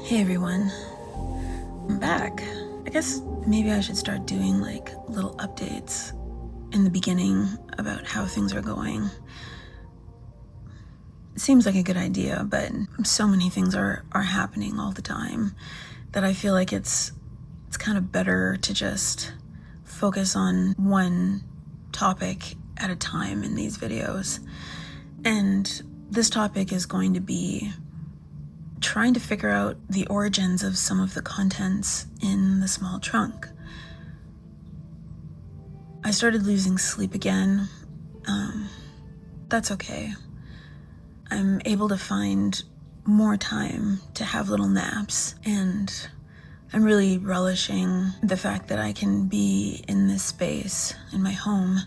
Hey everyone, I'm back. I guess maybe I should start doing like little updates in the beginning about how things are going. It seems like a good idea, but so many things are happening all the time that I feel like it's kind of better to just focus on one topic at a time in these videos. And this topic is going to be trying to figure out the origins of some of the contents in the small trunk. I started losing sleep again. That's okay. I'm able to find more time to have little naps, and I'm really relishing the fact that I can be in this space, in my home,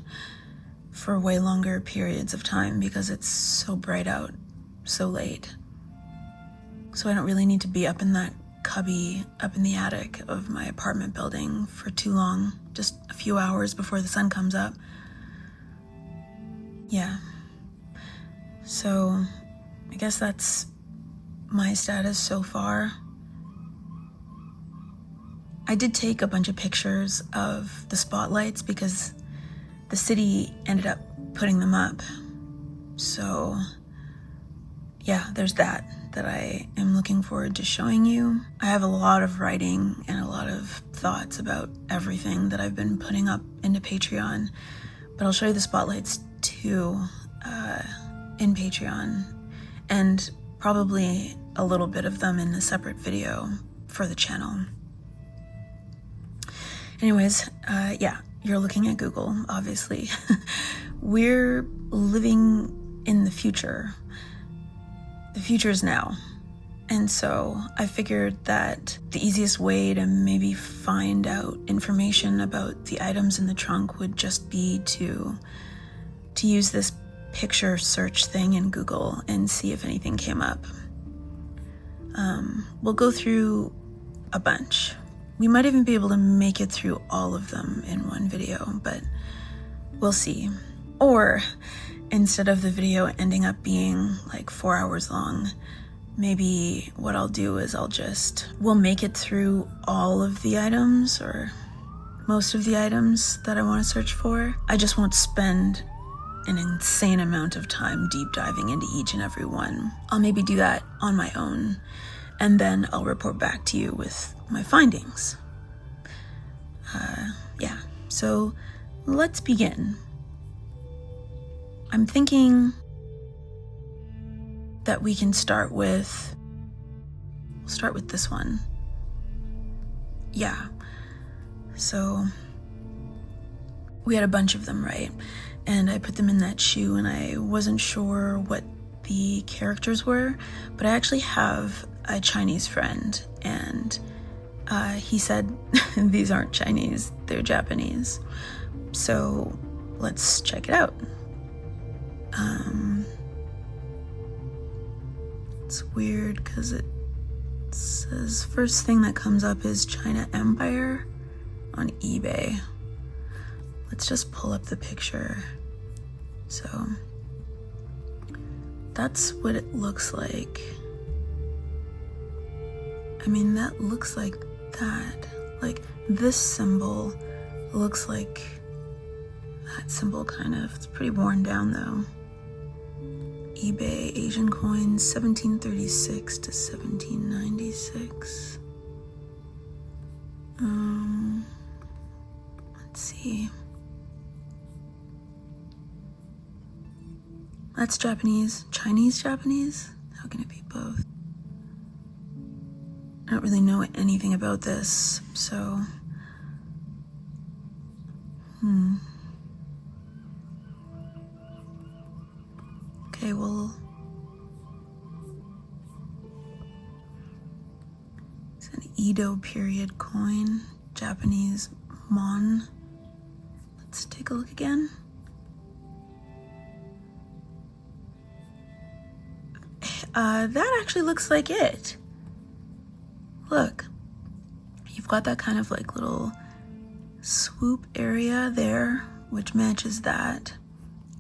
for way longer periods of time because it's so bright out, so late. So I don't really need to be up in that cubby up in the attic of my apartment building for too long, just a few hours before the sun comes up. Yeah. So I guess that's my status so far. I did take a bunch of pictures of the spotlights because the city ended up putting them up. So yeah, there's that I am looking forward to showing you. I have a lot of writing and a lot of thoughts about everything that I've been putting up into Patreon, but I'll show you the spotlights too in Patreon, and probably a little bit of them in a separate video for the channel. Anyways, yeah, you're looking at Google, obviously. We're living in the future. The future is now. And so I figured that the easiest way to maybe find out information about the items in the trunk would just be to use this picture search thing in Google and see if anything came up. We'll go through a bunch. We might even be able to make it through all of them in one video, but we'll see. Or instead of the video ending up being like 4 hours long, maybe what I'll do is we'll make it through all of the items or most of the items that I want to search for. I just won't spend an insane amount of time deep diving into each and every one. I'll maybe do that on my own, and then I'll report back to you with my findings. Yeah, so let's begin. I'm thinking that we can start with this one. Yeah, so we had a bunch of them, right? And I put them in that shoe and I wasn't sure what the characters were, but I actually have a Chinese friend, and he said these aren't Chinese, they're Japanese. So let's check it out. It's weird because it says first thing that comes up is China Empire on eBay. Let's just pull up the picture. So that's what it looks like. I mean, that looks like that. Like this symbol looks like that symbol kind of. It's pretty worn down though. eBay Asian coins 1736 to 1796. Let's see. That's Japanese. Chinese Japanese? How can it be both? I don't really know anything about this, so okay, well, it's an Edo period coin, Japanese mon. Let's take a look again. That actually looks like it. Look, you've got that kind of like little swoop area there, which matches that.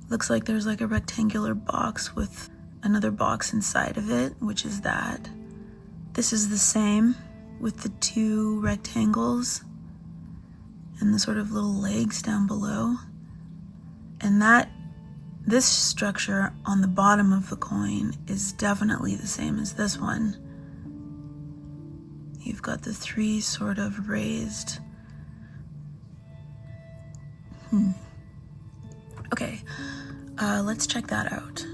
Looks like there's like a rectangular box with another box inside of it, which is that. This is the same with the two rectangles and the sort of little legs down below. And this structure on the bottom of the coin is definitely the same as this one. You've got the three sort of raised. Okay, let's check that out.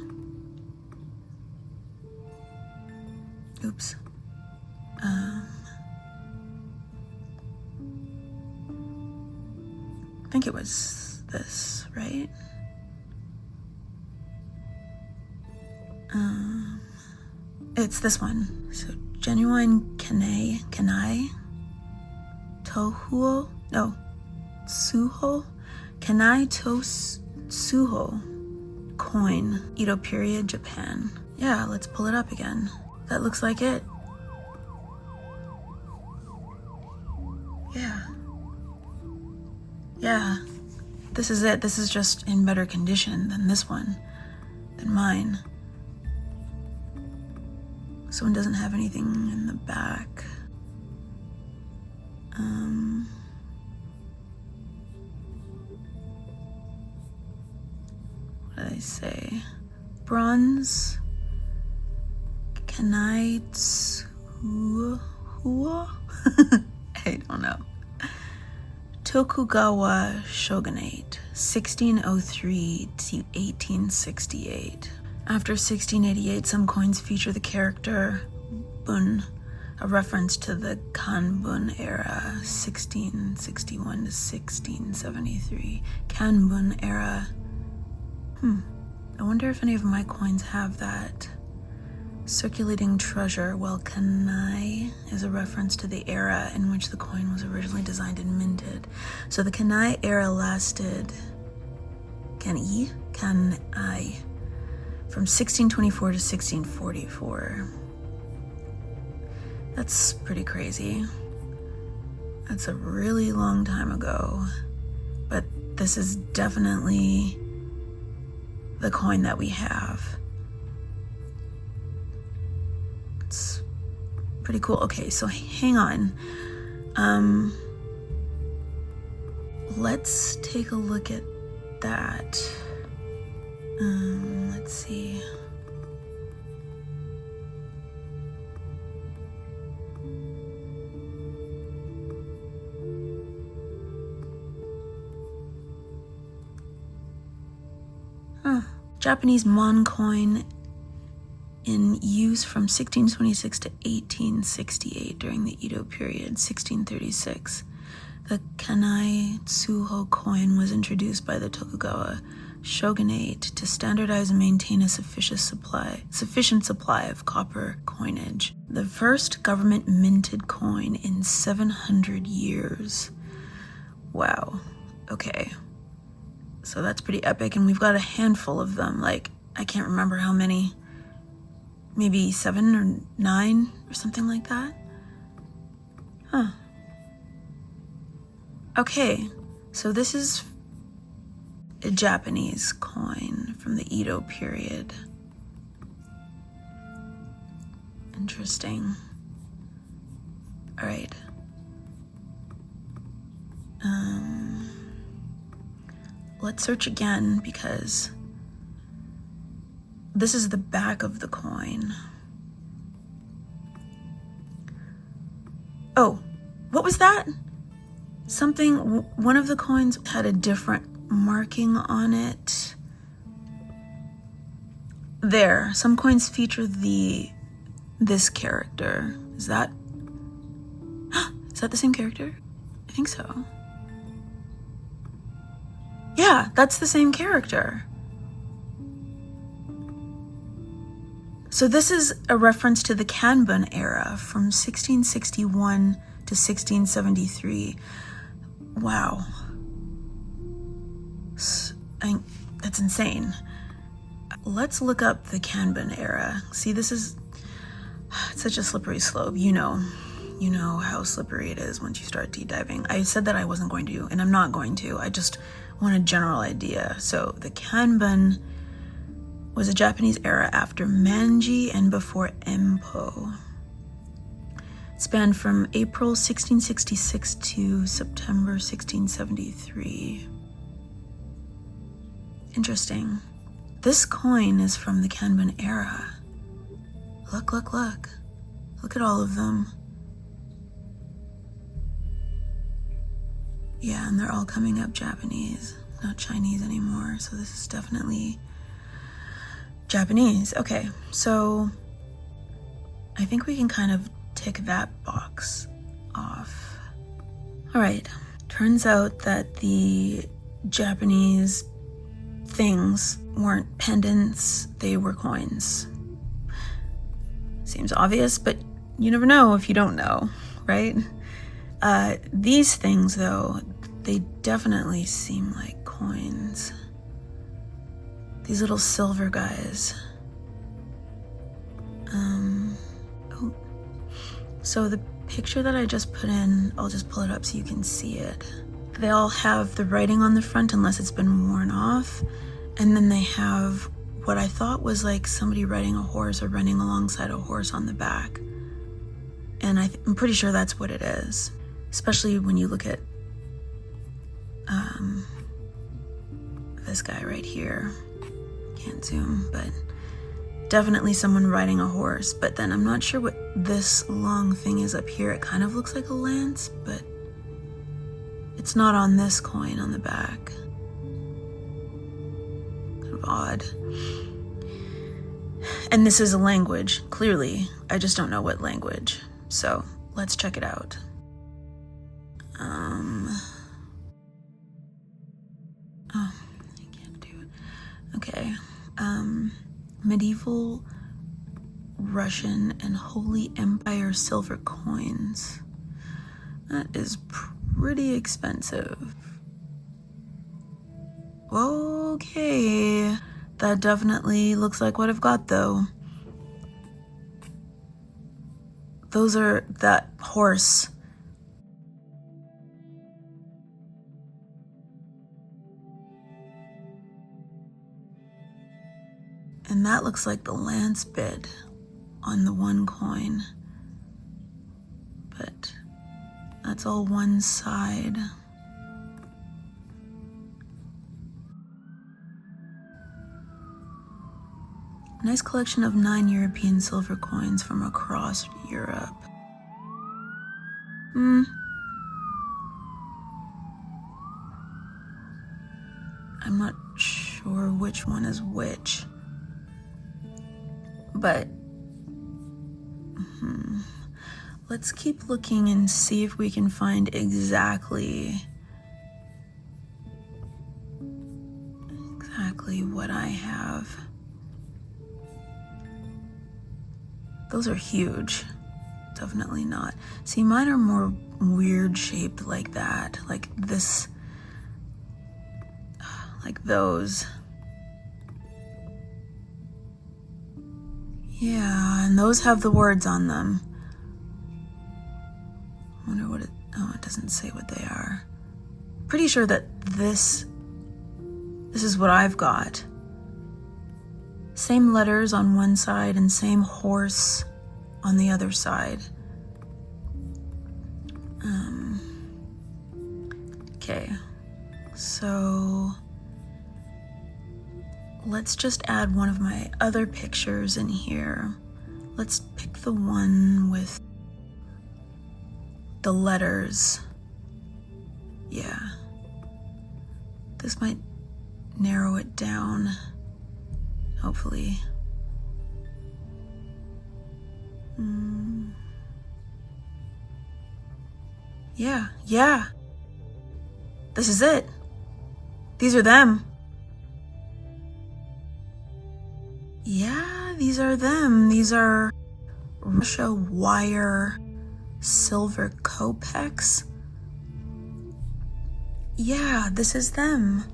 Oops. I think it was this, right? It's this one. So genuine 𝘻𝕚𝕚 𝘍𝕚𝕚 coin, Edo period, Japan. Yeah, let's pull it up again. That looks like it. Yeah, this is it. This is just in better condition than this one, than mine. This one doesn't have anything in the back. What did I say? Bronze 𝘻𝕚𝕚𝕚 I don't know. Tokugawa shogunate, 1603 to 1868. After 1688, some coins feature the character bun, a reference to the Kanbun era, 1661 to 1673. Kanbun era. I wonder if any of my coins have that. Circulating treasure, well, 𝘻𝕚 is a reference to the era in which the coin was originally designed and minted. So the 𝘻𝕚 era lasted, 𝘻𝕚, from 1624 to 1644. That's pretty crazy. That's a really long time ago. But this is definitely the coin that we have. It's pretty cool. Okay, so hang on. Let's take a look at that. Let's see. Japanese mon coin in use from 1626 to 1868 during the Edo period, 1636. The 𝘻𝕚 tsuho coin was introduced by the Tokugawa shogunate to standardize and maintain a sufficient supply of copper coinage. The first government minted coin in 700 years. Wow. Okay. So that's pretty epic, and we've got a handful of them. Like, I can't remember how many. Maybe 7 or 9 or something like that. Okay, so this is a Japanese coin from the Edo period. Interesting. All right. Let's search again because this is the back of the coin. Oh, what was that? One of the coins had a different marking on it. There, some coins feature this character. Is that the same character? I think so. Yeah, that's the same character. So this is a reference to the Kanbun era from 1661 to 1673. Wow. That's insane. Let's look up the Kanbun era. See, it's such a slippery slope. You know how slippery it is once you start deep diving. I said that I wasn't going to, and I'm not going to. I just want a general idea. So the Kanbun was a Japanese era after Meiji and before Empo. spanned from April 1666 to September 1673. Interesting. This coin is from the Kanban era. Look, look, look. Look at all of them. Yeah, and they're all coming up Japanese, not Chinese anymore. So this is definitely Japanese. Okay, so I think we can kind of tick that box off. All right, turns out that the Japanese things weren't pendants, they were coins. Seems obvious, but you never know if you don't know, right? These things, though, they definitely seem like coins. These little silver guys. Oh. So the picture that I just put in, I'll just pull it up so you can see it. They all have the writing on the front unless it's been worn off. And then they have what I thought was like somebody riding a horse or running alongside a horse on the back. And I'm pretty sure that's what it is. Especially when you look at this guy right here. Can't zoom, but definitely someone riding a horse. But then I'm not sure what this long thing is up here. It kind of looks like a lance, but it's not on this coin on the back. Kind of odd. And this is a language, clearly. I just don't know what language. So let's check it out. Oh, I can't do it. Okay. Medieval Russian and Holy Empire silver coins. That is pretty expensive. Okay. That definitely looks like what I've got, though. Those are that horse. And that looks like the lance bit on the one coin. But that's all one side. Nice collection of 9 European silver coins from across Europe. I'm not sure which one is which. But let's keep looking and see if we can find exactly what I have. Those are huge. Definitely not. See, mine are more weird shaped like that. Like this. Like those. Yeah, and those have the words on them. I wonder what it... Oh, it doesn't say what they are. Pretty sure that this is what I've got. Same letters on one side and same horse on the other side. Okay, so let's just add one of my other pictures in here. Let's pick the one with the letters. Yeah, this might narrow it down. Hopefully. Yeah. This is it. These are them. Yeah, these are them. These are Russia wire silver kopecks. Yeah, this is them.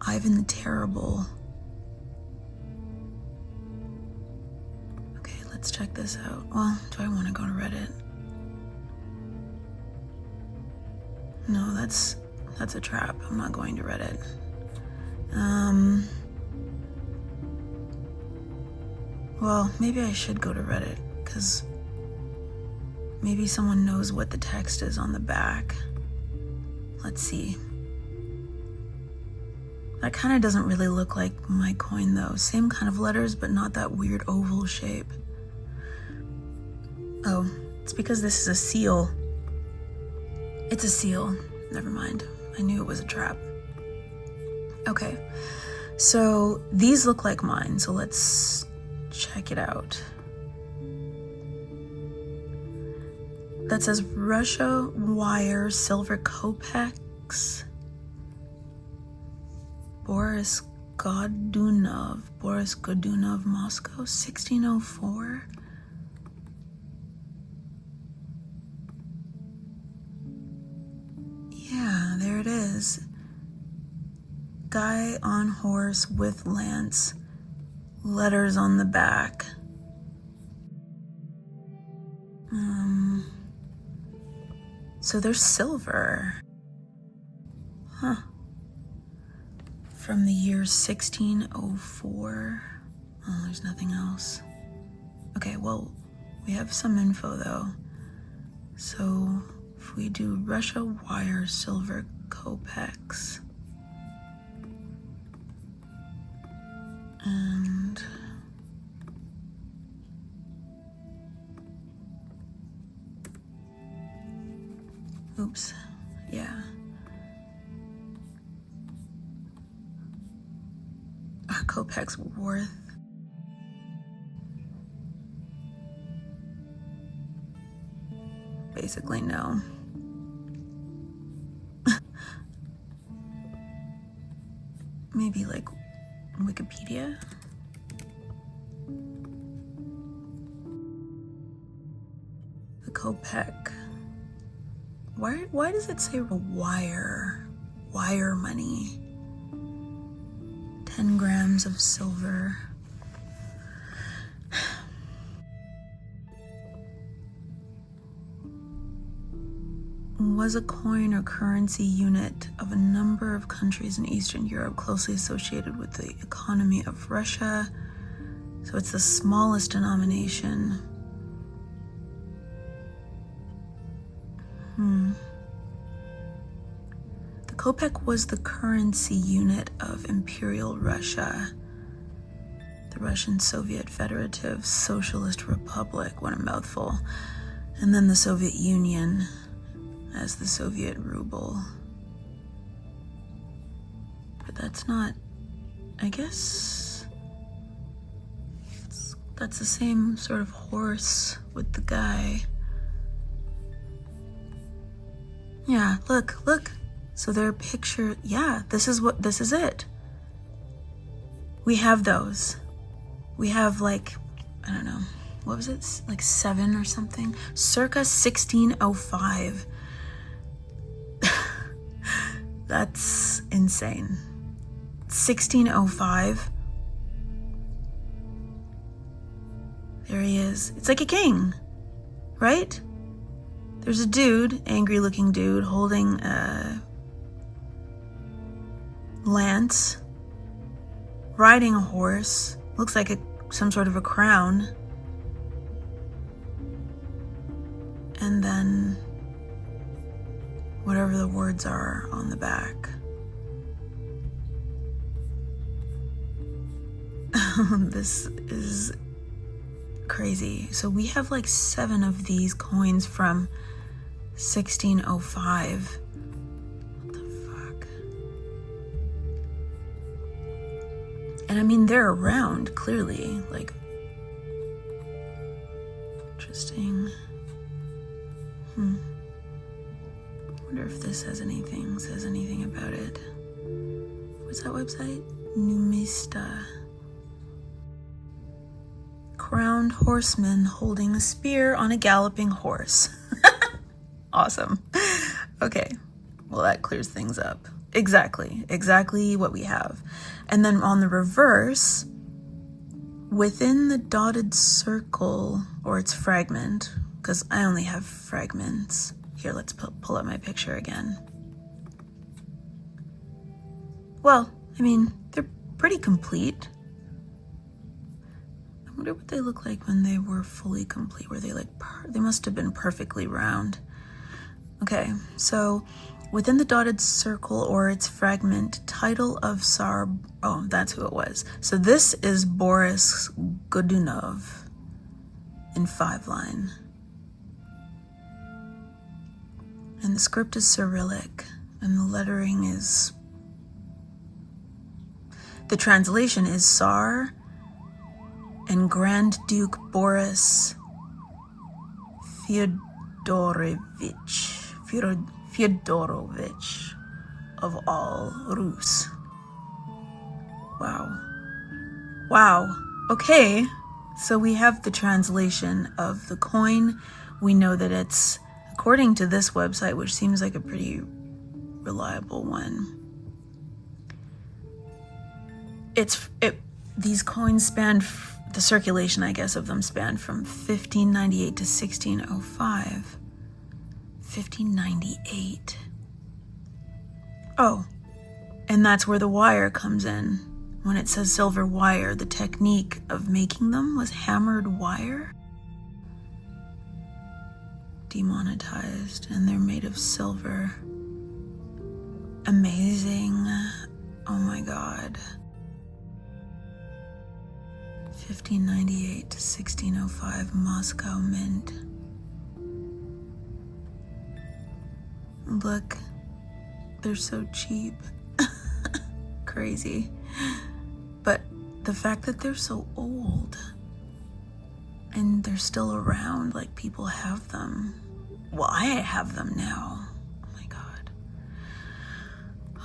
Ivan the Terrible. Okay, let's check this out. Well, do I want to go to Reddit? No, that's a trap. I'm not going to Reddit. Well, maybe I should go to Reddit, because Maybe someone knows what the text is on the back. Let's see. That kind of doesn't really look like my coin though. Same kind of letters, but not that weird oval shape. Oh, it's because this is a seal. It's a seal. Never mind. I knew it was a trap. Okay, so these look like mine, so let's check it out. That says Russia wire silver kopecks. Boris Godunov, Moscow, 1604. Yeah, there it is. Guy on horse with lance, letters on the back. So they're silver. Huh. From the year 1604. Oh, there's nothing else. Okay, well, we have some info though. So if we do Russia wire silver kopecks. And oops, yeah. Are kopecks worth? Basically, no. Maybe like Wikipedia? The kopeck. Why does it say wire money? 10 grams of silver. Was a coin or currency unit of a number of countries in Eastern Europe closely associated with the economy of Russia. So it's the smallest denomination. The kopeck was the currency unit of Imperial Russia, the Russian Soviet Federative Socialist Republic, what a mouthful, and then the Soviet Union as the Soviet ruble. But that's not, I guess, that's the same sort of horse with the guy. Yeah, look. So their picture, yeah, this is it. We have those. We have like, I don't know, what was it? Like 7 or something? Circa 1605. That's insane. 1605. There he is. It's like a king, right? There's a dude, angry looking dude, holding a lance, riding a horse. Looks like some sort of a crown. And then whatever the words are on the back. This is crazy. So we have like 7 of these coins from 1605. What the fuck? And I mean, they're around, clearly. Like, interesting. I wonder if this says anything about it. What's that website? Numista. Crowned horseman holding a spear on a galloping horse. Awesome. Okay, well that clears things up. Exactly what we have. And then on the reverse, within the dotted circle, or its fragment, because I only have fragments. Here, let's pull up my picture again. Well, I mean, they're pretty complete. wonder what they look like when they were fully complete. Were they like, they must have been perfectly round. Okay, so within the dotted circle or its fragment, title of Tsar, oh, that's who it was. So this is Boris Godunov in 5-line. And the script is Cyrillic, and the lettering is, the translation is Tsar and Grand Duke Boris फ़yodorovich of all Rus. Wow. Wow. Okay. So we have the translation of the coin. We know that it's, according to this website, which seems like a pretty reliable one, these coins span, the circulation, I guess, of them spanned from 1598 to 1605. 1598. Oh, and that's where the wire comes in. When it says silver wire, the technique of making them was hammered wire. Demonetized, and they're made of silver. Amazing. Oh my God. 1598 to 1605 Moscow Mint. Look, they're so cheap. Crazy. But the fact that they're so old and they're still around, like people have them. Well, I have them now. Oh my God.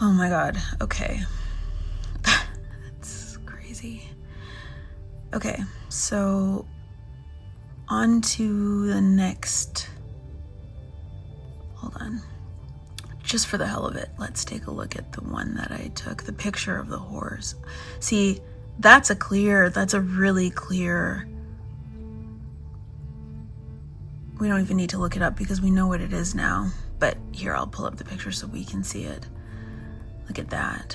Oh my God. Okay. That's crazy. Okay, so on to the next. Hold on. Just for the hell of it, let's take a look at the one that I took, the picture of the horse. See, that's a really clear. We don't even need to look it up because we know what it is now. But here, I'll pull up the picture so we can see it. Look at that.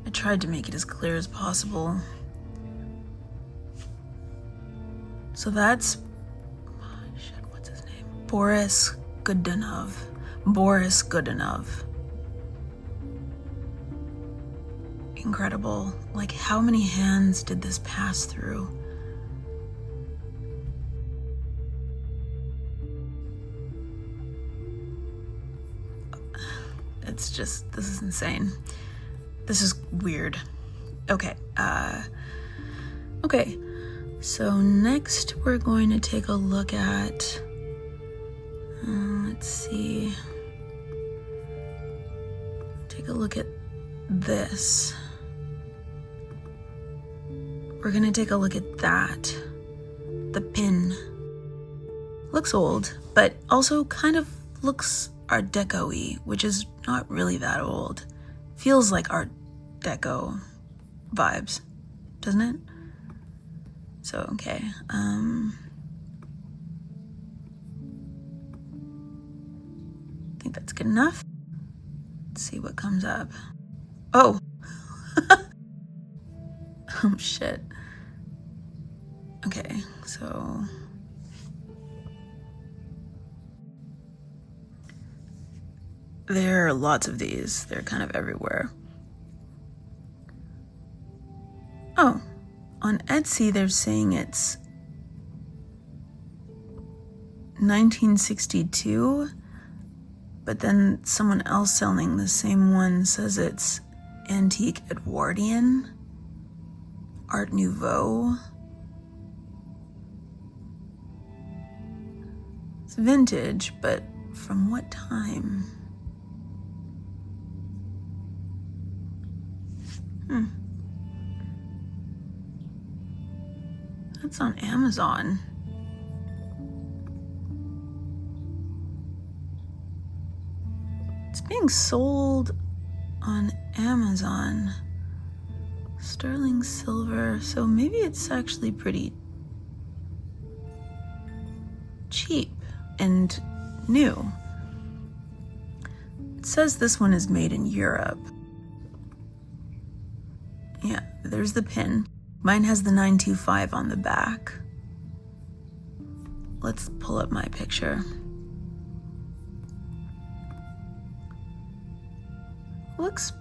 I tried to make it as clear as possible. So that's, what's his name? Boris Godunov. Boris Godunov. Incredible. Like, how many hands did this pass through? It's just, this is insane. This is weird. Okay. Okay. So next we're going to take a look at, let's see, take a look at this. We're going to take a look at that. The pin. Looks old, but also kind of looks Art Deco-y, which is not really that old. Feels like Art Deco vibes, doesn't it? So, okay, I think that's good enough. Let's see what comes up. Oh, oh shit. Okay, so there are lots of these. They're kind of everywhere. Oh. On Etsy, they're saying it's 1962, but then someone else selling the same one says it's antique Edwardian, Art Nouveau. It's vintage, but from what time? That's on Amazon. It's being sold on Amazon. Sterling silver, so maybe it's actually pretty cheap and new. It says this one is made in Europe. Yeah, there's the pin. Mine has the 925 on the back. Let's pull up my picture. Looks,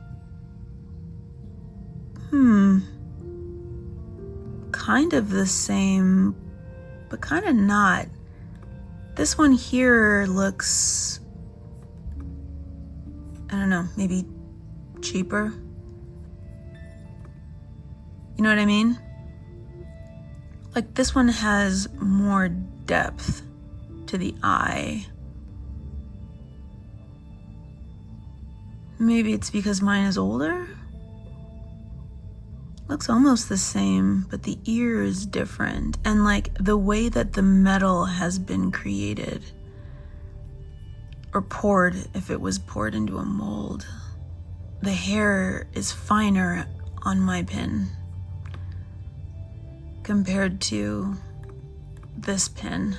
kind of the same, but kind of not. This one here looks, I don't know, maybe cheaper. You know what I mean? Like this one has more depth to the eye. Maybe it's because mine is older? Looks almost the same, but the ear is different. And like the way that the metal has been created, or poured, if it was poured into a mold, the hair is finer on my pin compared to this pin.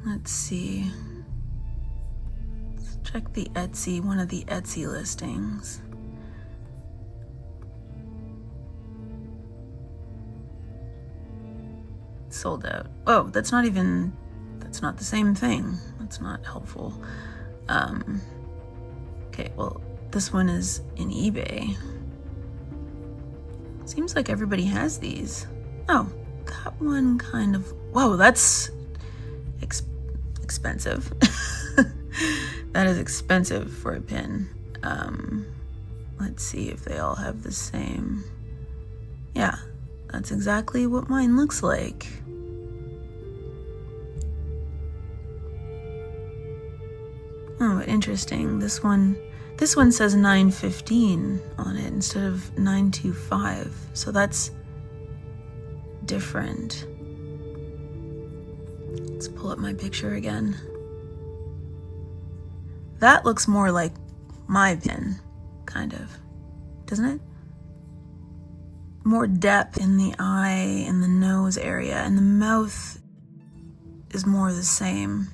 Let's see. Let's check the Etsy, one of the Etsy listings. Sold out. Oh, that's not the same thing. That's not helpful. Okay, well, this one is in eBay. Seems like everybody has these. Oh, that one kind of, whoa, that's expensive. That is expensive for a pin. Let's see if they all have the same. Yeah, that's exactly what mine looks like. Oh, interesting. This one says 915 on it instead of 925. So that's different. Let's pull up my picture again. That looks more like my pin, kind of, doesn't it? More depth in the eye, in the nose area, and the mouth is more the same.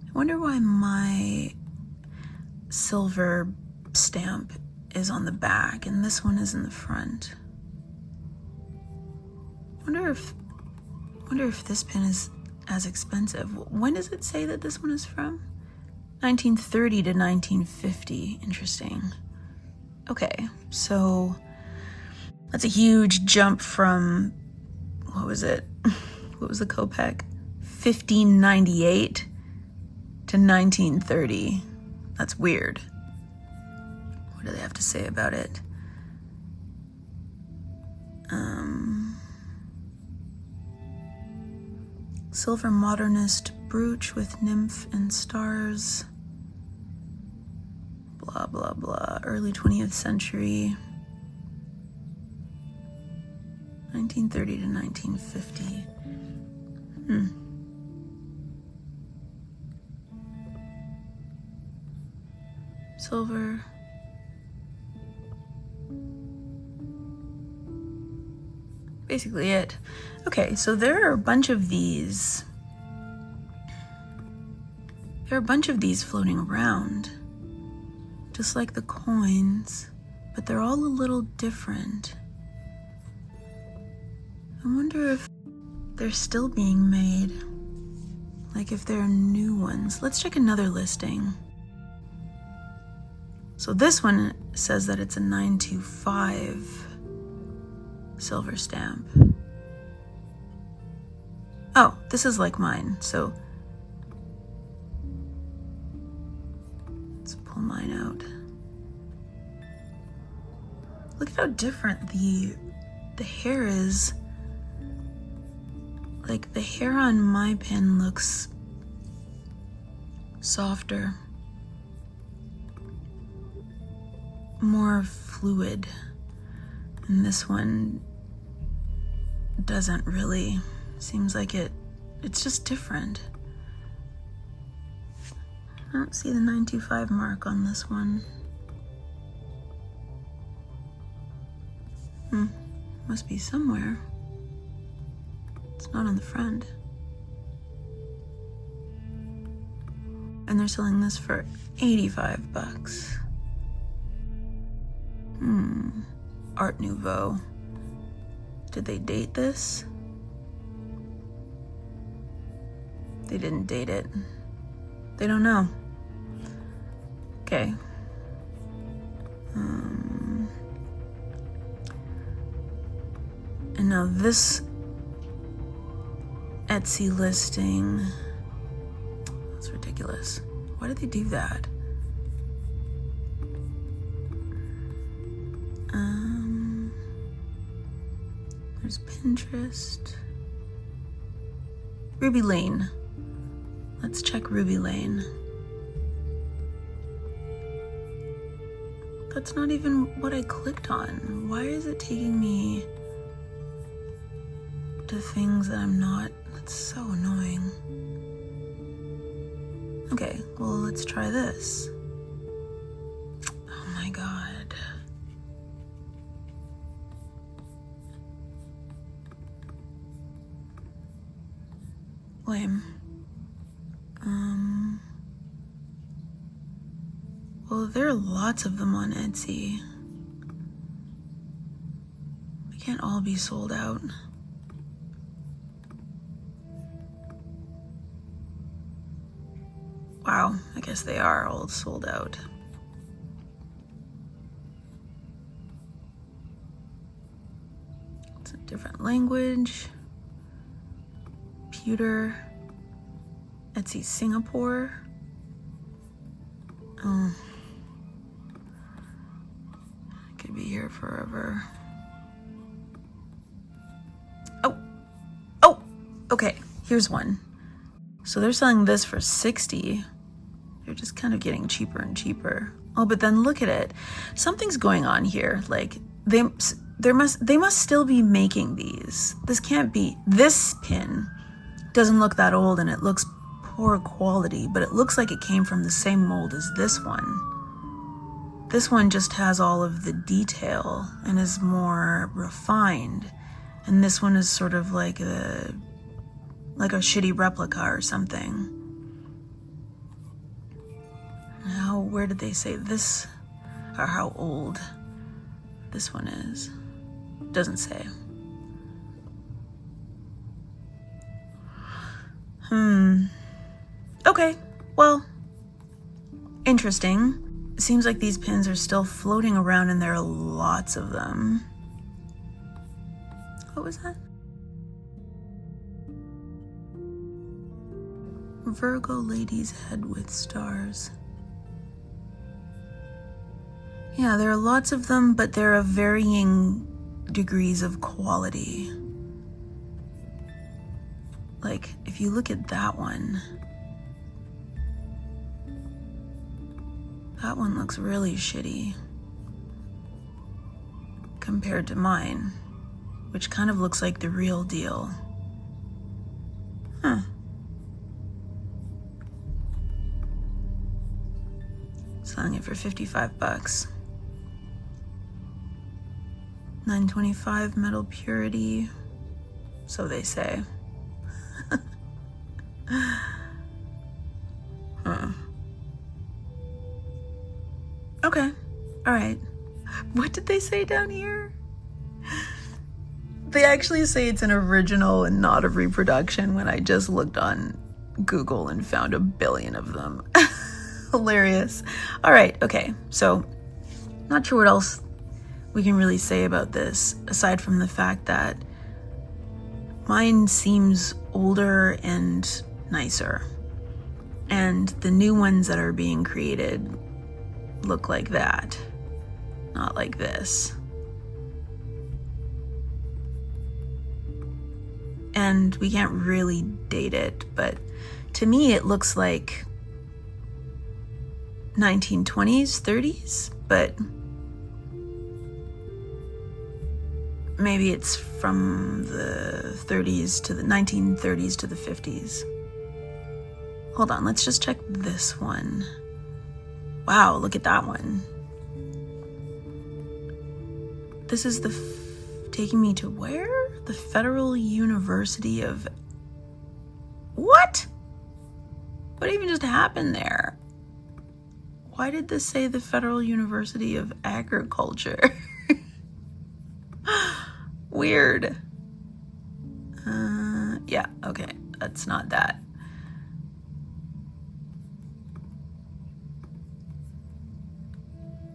I wonder why my silver stamp is on the back and this one is in the front. Wonder if this pin is as expensive. When does it say that this one is from? 1930 to 1950. Interesting. Okay, so that's a huge jump from, what was it? What was the Copic? 1598 to 1930. That's weird. What do they have to say about it? Silver modernist brooch with nymph and stars. Blah, blah, blah. Early 20th century. 1930 to 1950. Silver. Basically it. Okay, so there are a bunch of these. There are a bunch of these floating around, just like the coins, but they're all a little different. I wonder if they're still being made, like if there are new ones. Let's check another listing. So this one says that it's a 925 silver stamp. Oh, this is like mine, so let's pull mine out. Look at how different the hair is. Like the hair on my pin looks softer, more fluid, and this one doesn't really. Seems like it's just different. I don't see the 925 mark on this one. Must be somewhere. It's not on the front. And they're selling this for 85 bucks. Art Nouveau. Did they date this? They didn't date it. They don't know. Okay. And now this Etsy listing, that's ridiculous. Why did they do that? There's Pinterest. Ruby Lane. Let's check Ruby Lane. That's not even what I clicked on. Why is it taking me to things that I'm not? That's so annoying. Okay, well, let's try this. Oh my god. Lame. Well, there are lots of them on Etsy. They can't all be sold out. Wow, I guess they are all sold out. It's a different language. Computer. Etsy Singapore. Oh. I could be here forever. Oh, okay, here's one. So they're selling this for 60. They're just kind of getting cheaper and cheaper. Oh, but then look at it. Something's going on here. Like they must still be making these. This can't be. This pin doesn't look that old and it looks poor quality, but it looks like it came from the same mold as this one. This one just has all of the detail and is more refined. And this one is sort of like a shitty replica or something. Now, where did they say this, or how old this one is? Doesn't say. Okay, well, interesting. It seems like these pins are still floating around and there are lots of them. What was that? Virgo lady's head with stars. Yeah, there are lots of them, but they're of varying degrees of quality. Like, if you look at that one looks really shitty compared to mine, which kind of looks like the real deal. Huh. Selling it for 55 bucks. 925 metal purity, so they say. Huh. Okay, all right. What did they say down here? They actually say it's an original and not a reproduction when I just looked on Google and found a billion of them. Hilarious. All right, okay, so not sure what else we can really say about this aside from the fact that mine seems older and nicer, and the new ones that are being created look like that, not like this. And we can't really date it, but to me it looks like 1920s, 30s, but maybe it's from the 30s to the 1930s to the 50s. Hold on, let's just check this one. Wow, look at that one. This is taking me to where? The Federal University of... What? What even just happened there? Why did this say the Federal University of Agriculture? Weird. Yeah, okay, that's not that.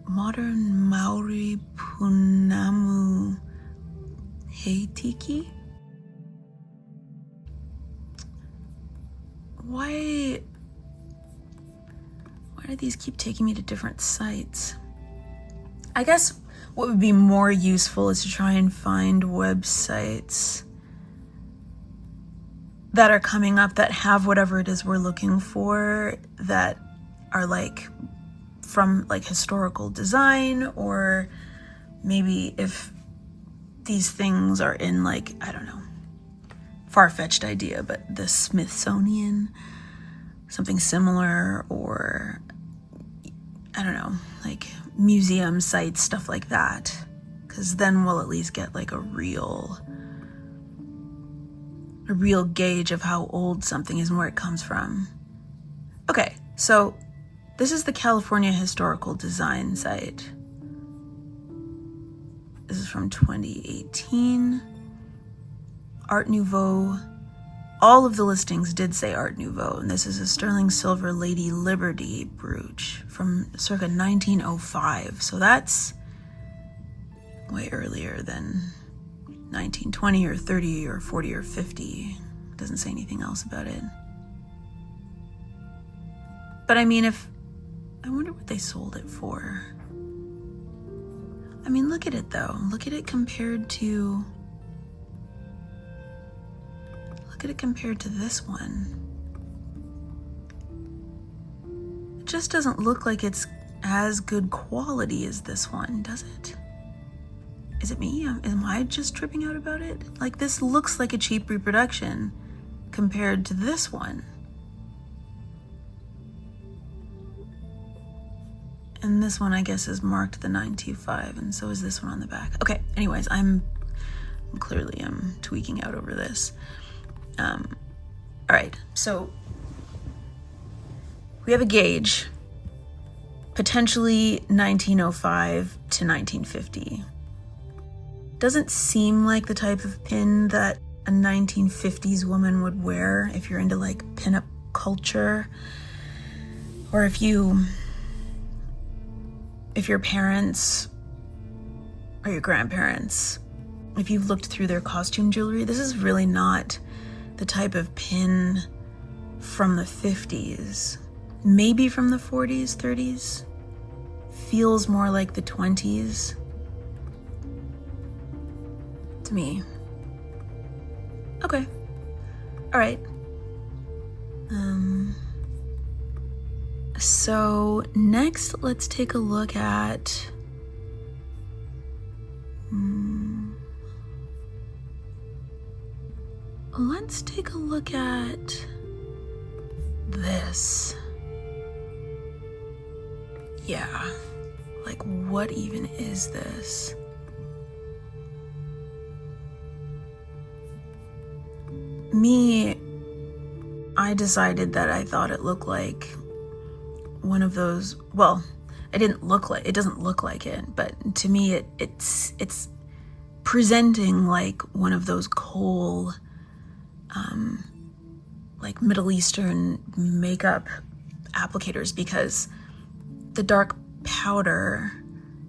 Modern Maori 𝔻𝕚𝕚𝕚𝕚. Why do these keep taking me to different sites? I guess what would be more useful is to try and find websites that are coming up that have whatever it is we're looking for, that are like from like historical design, or maybe if these things are in like, I don't know, far-fetched idea, but the Smithsonian, something similar, or I don't know, like museum sites, stuff like that, because then we'll at least get like a real gauge of how old something is and where it comes from. Okay, so this is the California Historical Design site. This is from 2018. Art Nouveau. All of the listings did say Art Nouveau, and this is a sterling silver Lady Liberty brooch from circa 1905. So that's way earlier than 1920 or 30 or 40 or 50. It doesn't say anything else about it. But I mean, I wonder what they sold it for. I mean, look at it though. Look at it compared to this one. It just doesn't look like it's as good quality as this one, does it? Is it me? Am I just tripping out about it? Like, this looks like a cheap reproduction compared to this one. And this one, I guess, is marked the 925, and so is this one on the back. Okay, anyways, I'm clearly tweaking out over this. All right, so we have a gauge, potentially 1905 to 1950. Doesn't seem like the type of pin that a 1950s woman would wear if you're into like pinup culture, or if your parents or your grandparents, if you've looked through their costume jewelry, this is really not the type of pin from the 50s. Maybe from the 40s, 30s. Feels more like the 20s to me. Okay. All right. So next, let's take a look at this. Yeah, like what even is this? I decided that I thought it looked like one of those, well, it doesn't look like it, but to me it's presenting like one of those kohl, like Middle Eastern makeup applicators, because the dark powder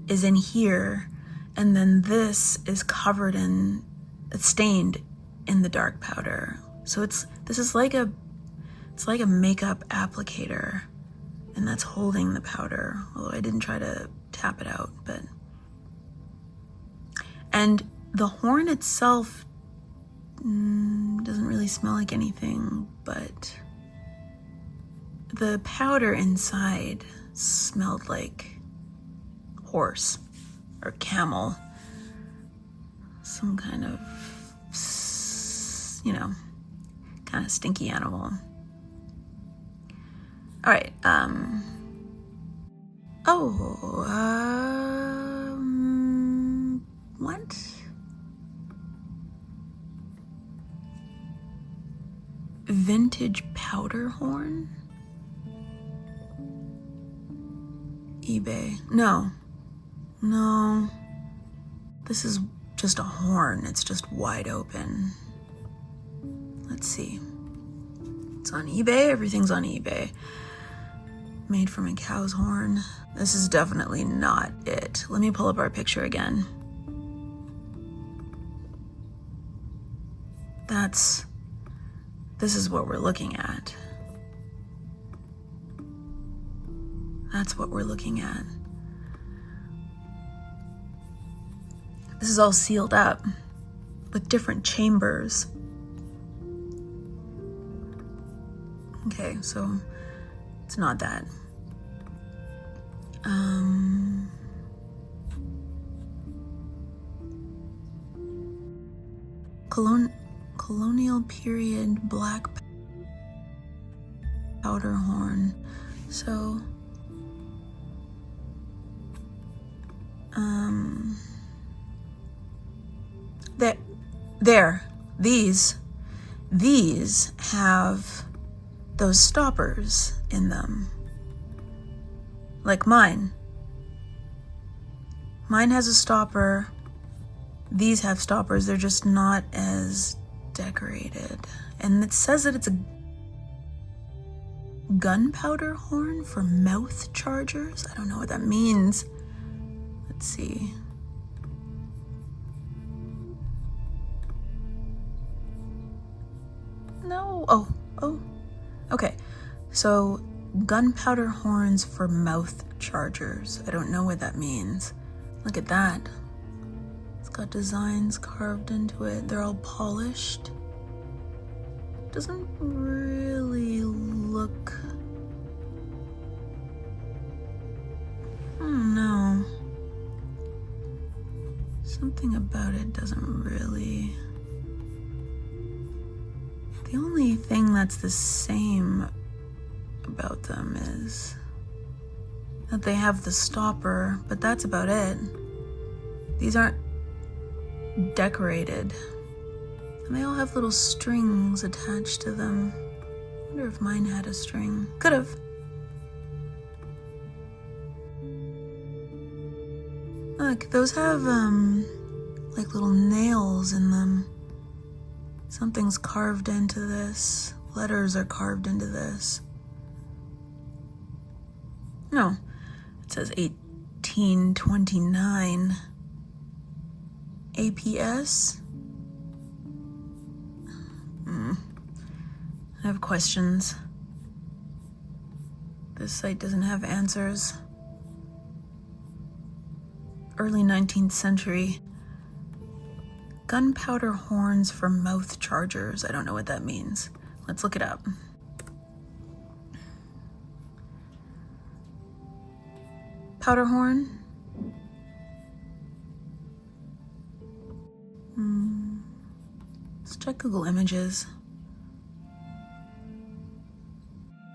is in here, and then this is covered in, it's stained in the dark powder. So this is like a makeup applicator, and that's holding the powder, although I didn't try to tap it out. And the horn itself doesn't really smell like anything, but the powder inside smelled like horse or camel, some kind of, kind of stinky animal. All right. What? Vintage powder horn? 𝘰𝕚. No. No. This is just a horn. It's just wide open. Let's see. It's on eBay. Everything's on eBay. Made from a cow's horn. This is definitely not it. Let me pull up our picture again. This is what we're looking at. That's what we're looking at. This is all sealed up with different chambers. Okay, so it's not that. Colonial period black powder horn. So, these have those stoppers in them. Like mine. Mine has a stopper. These have stoppers. They're just not as decorated. And it says that it's a gunpowder horn for mouth chargers. I don't know what that means. Let's see. No. Oh. Okay. So, gunpowder horns for mouth chargers. I don't know what that means. Look at that. It's got designs carved into it. They're all polished. Doesn't really look... I don't know. Something about it doesn't really... The only thing that's the same about them is that they have the stopper, but that's about it. These aren't decorated. And they all have little strings attached to them. I wonder if mine had a string. Could have. Look, those have like little nails in them. Something's carved into this. Letters are carved into this. No, it says 1829. APS? I have questions. This site doesn't have answers. Early 19th century. Gunpowder horns for mouth chargers. I don't know what that means. Let's look it up. Powder horn. Let's check Google Images.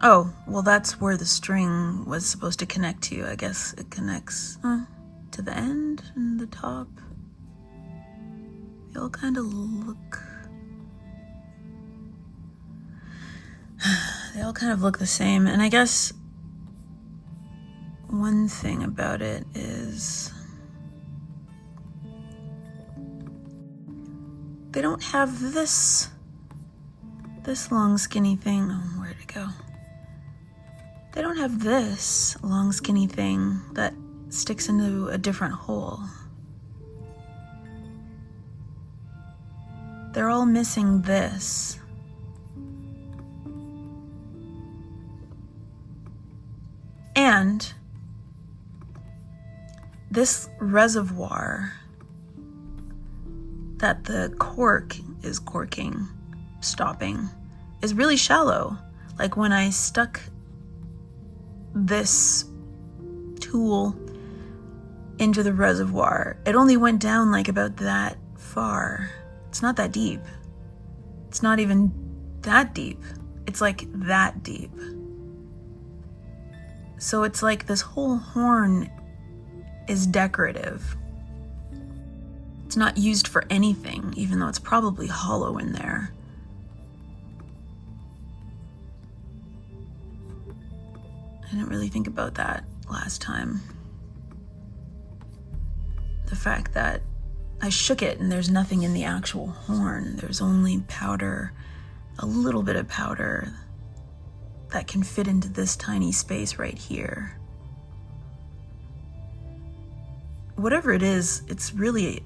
Oh, well, that's where the string was supposed to connect to. I guess it connects to the end and the top. They all kind of look... They all kind of look the same. And I guess one thing about it is they don't have this long skinny thing. Oh, where'd it go? They don't have this long skinny thing that sticks into a different hole. They're all missing this. And this reservoir that the cork is stopping, is really shallow. Like when I stuck this tool into the reservoir, it only went down like about that far. It's not that deep. It's not even that deep. It's like that deep. So it's like this whole horn is decorative. It's not used for anything, even though it's probably hollow in there. I didn't really think about that. last time. The fact that I shook it and there's nothing in the actual horn. There's only powder, a little bit of powder that can fit into this tiny space right here. Whatever it is, it's really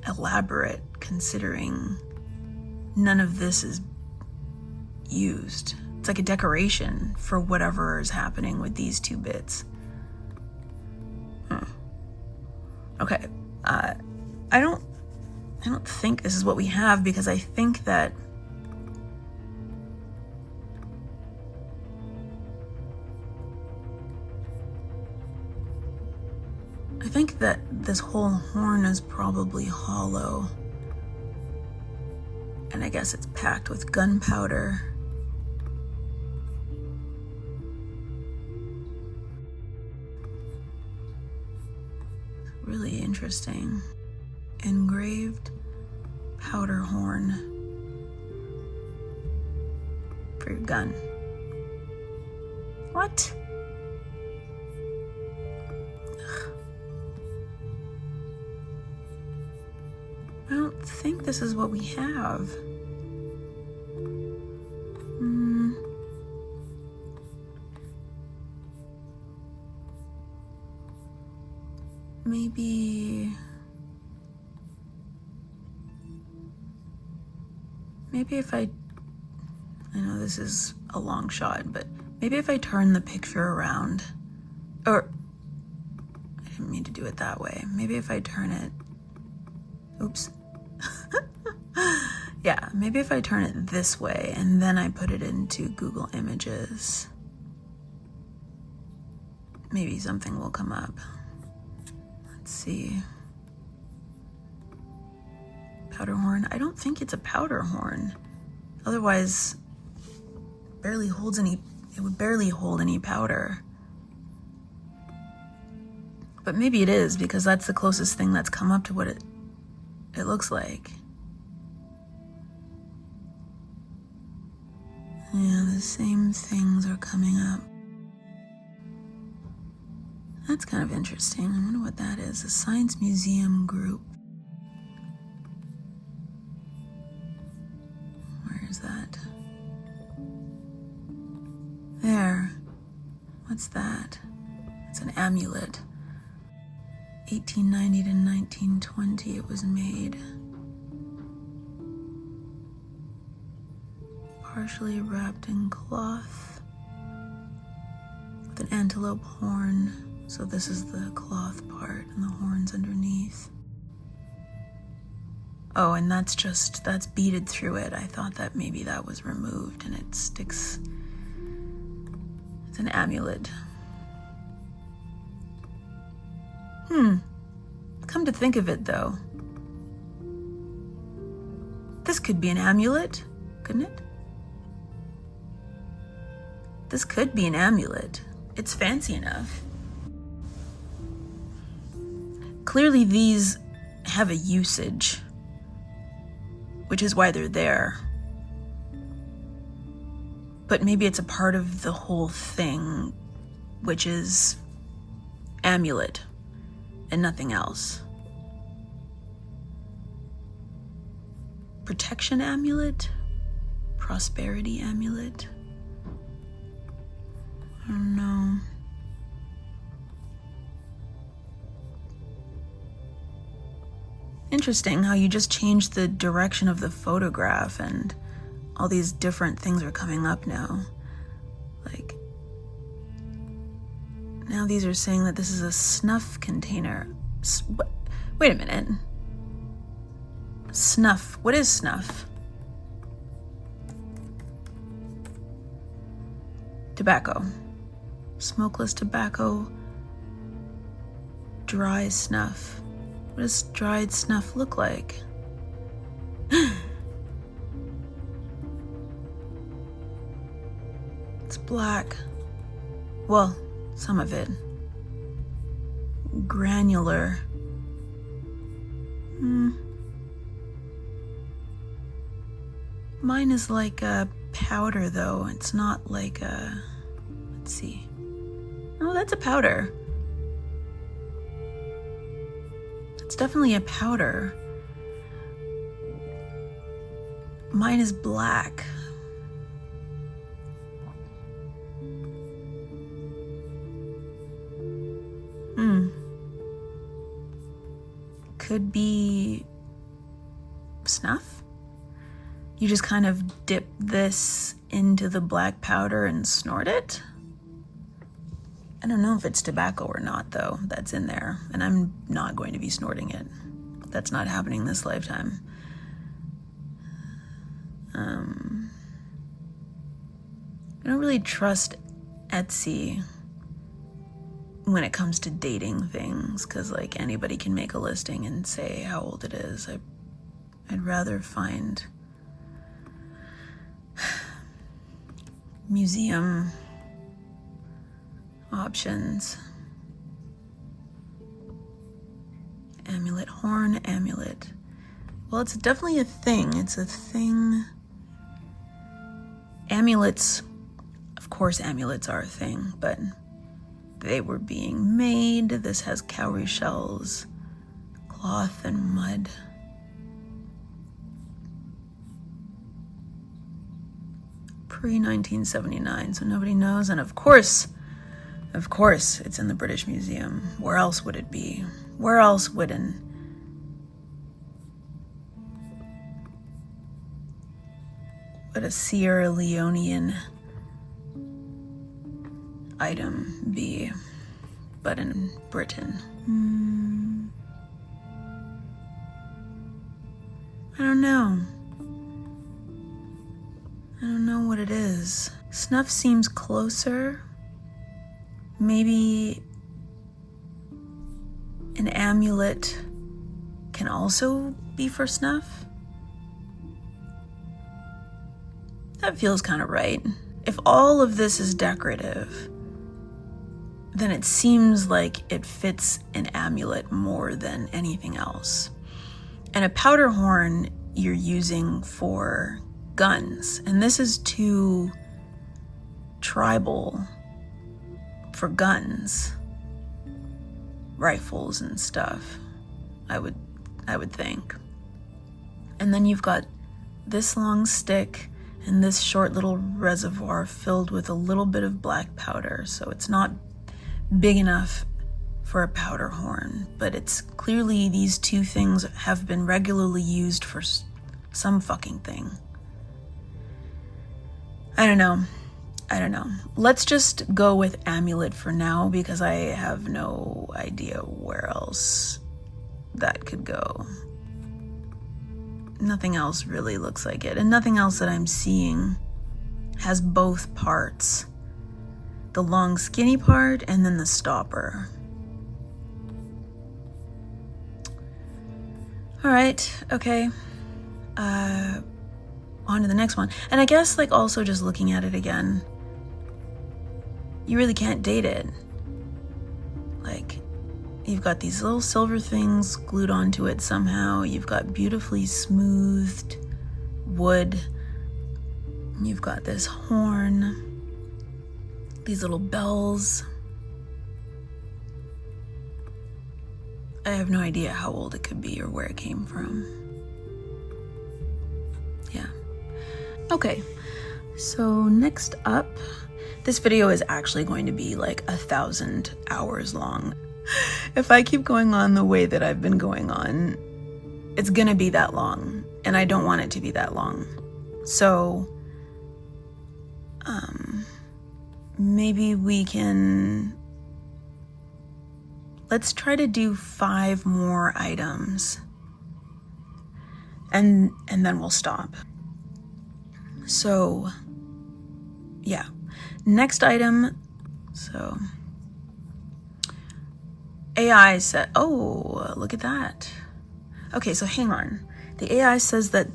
elaborate considering none of this is used. It's like a decoration for whatever is happening with these two bits. Okay, I don't think this is what we have, because I think that this whole horn is probably hollow, and I guess it's packed with gunpowder. Really interesting. Engraved powder horn for your gun. What? Ugh. I don't think this is what we have. Maybe if I know this is a long shot, but maybe if I turn the picture around, or I didn't mean to do it that way. Maybe if I turn it, oops. Yeah, maybe if I turn it this way and then I put it into Google Images, maybe something will come up. Let's see. Powder horn. I don't think it's a powder horn. Otherwise, it would barely hold any powder. But maybe it is, because that's the closest thing that's come up to what it looks like. Yeah, the same things are coming up. That's kind of interesting. I wonder what that is. A science museum group. Where is that? There. What's that? It's an amulet. 1890 to 1920 it was made. Partially wrapped in cloth with an antelope horn. So this is the cloth part and the horn's underneath. Oh, and that's beaded through it. I thought that maybe that was removed and it sticks. It's an amulet. Come to think of it though, this could be an amulet, couldn't it? This could be an amulet. It's fancy enough. Clearly these have a usage, which is why they're there. But maybe it's a part of the whole thing, which is amulet and nothing else. Protection amulet? Prosperity amulet? I don't know. Interesting how you just changed the direction of the photograph and all these different things are coming up now. Like, now these are saying that this is a snuff container. Wait a minute. Snuff. What is snuff? Tobacco. Smokeless tobacco. Dry snuff. What does dried snuff look like? It's black. Well, some of it. Granular. Mine is like a powder though. It's not like a, let's see. Oh, that's a powder. It's definitely a powder. Mine is black. Could be snuff? You just kind of dip this into the black powder and snort it? I don't know if it's tobacco or not, though, that's in there, and I'm not going to be snorting it. That's not happening this lifetime. I don't really trust Etsy when it comes to dating things, because like anybody can make a listing and say how old it is. I'd rather find museum options. Amulet, horn, amulet. Well, it's definitely a thing. It's a thing. Amulets, of course amulets are a thing, but they were being made. This has cowrie shells, cloth, and mud. Pre-1979, so nobody knows. And of course, it's in the British Museum. Where else would it be? Where else would a Sierra Leonean item be but in Britain? I don't know. I don't know what it is. Snuff seems closer. Maybe an amulet can also be for snuff? That feels kind of right. If all of this is decorative, then it seems like it fits an amulet more than anything else. And a powder horn you're using for guns, and this is too tribal for guns, rifles and stuff, I would think. And then you've got this long stick and this short little reservoir filled with a little bit of black powder, so it's not big enough for a powder horn, but it's clearly these two things have been regularly used for some fucking thing. I don't know. Let's just go with amulet for now, because I have no idea where else that could go. Nothing else really looks like it, and nothing else that I'm seeing has both parts. The long skinny part and then the stopper. All right, okay. On to the next one. And I guess like also just looking at it again, you really can't date it. Like, you've got these little silver things glued onto it somehow. You've got beautifully smoothed wood. You've got this horn, these little bells. I have no idea how old it could be or where it came from. Yeah. Okay, so next up, this video is actually going to be like 1,000 hours long. If I keep going on the way that I've been going on, it's gonna be that long, and I don't want it to be that long. So, maybe we can, let's try to do 5 more items, and then we'll stop. So, yeah, next item, so AI said, oh, look at that. Okay, so hang on. The AI says that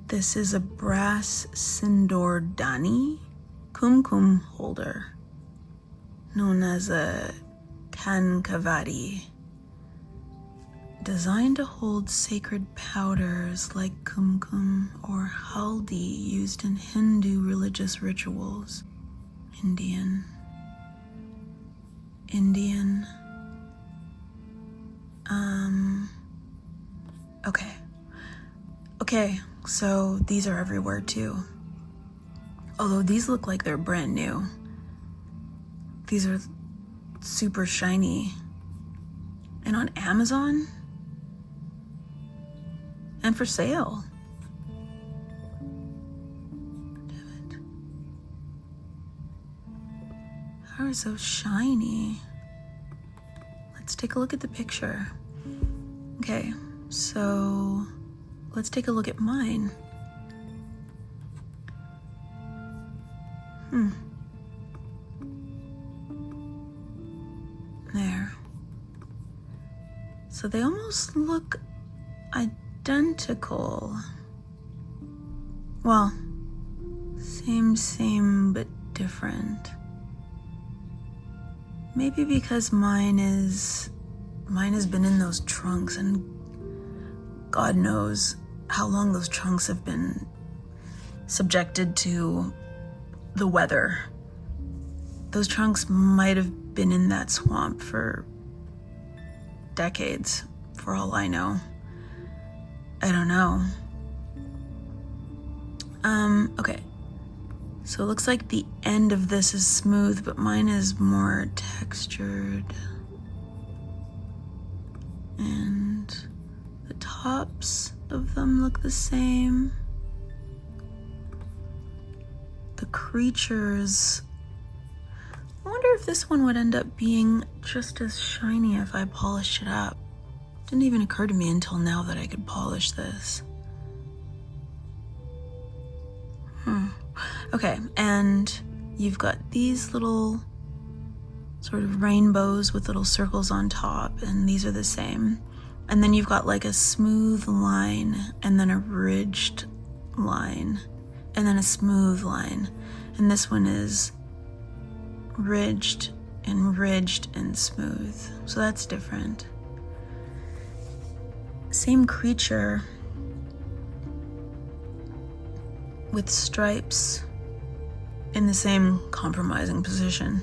this is a brass Sindordani kumkum holder, known as a 𝘠𝕬𝑙𝑒, designed to hold sacred powders like kumkum or haldi used in Hindu religious rituals. Indian. Indian. Okay, so these are everywhere too. Although these look like they're brand new. These are super shiny. And on Amazon? And for sale. Damn it. How are so shiny? Let's take a look at the picture. Okay, so let's take a look at mine. There. So they almost look identical. Well, same, but different. Maybe because mine has been in those trunks, and God knows how long those trunks have been subjected to the weather. Those trunks might have been in that swamp for decades, for all I know. I don't know. Okay. So it looks like the end of this is smooth, but mine is more textured. And the tops of them look the same. The creatures, I wonder if this one would end up being just as shiny if I polished it up. Didn't even occur to me until now that I could polish this. Okay, and you've got these little sort of rainbows with little circles on top, and these are the same. And then you've got like a smooth line, and then a ridged line, and then a smooth line. And this one is ridged and smooth. So that's different. Same creature with stripes in the same compromising position.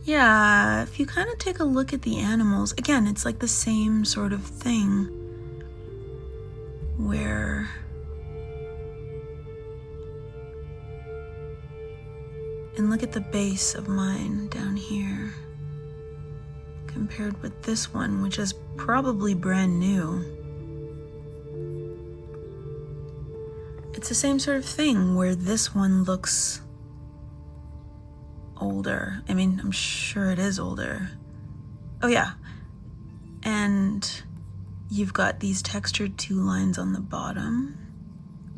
Yeah, if you kind of take a look at the animals, again, it's like the same sort of thing where and look at the base of mine down here compared with this one, which is probably brand new. It's the same sort of thing where this one looks older. I mean, I'm sure it is older. Oh yeah. And you've got these textured two lines on the bottom,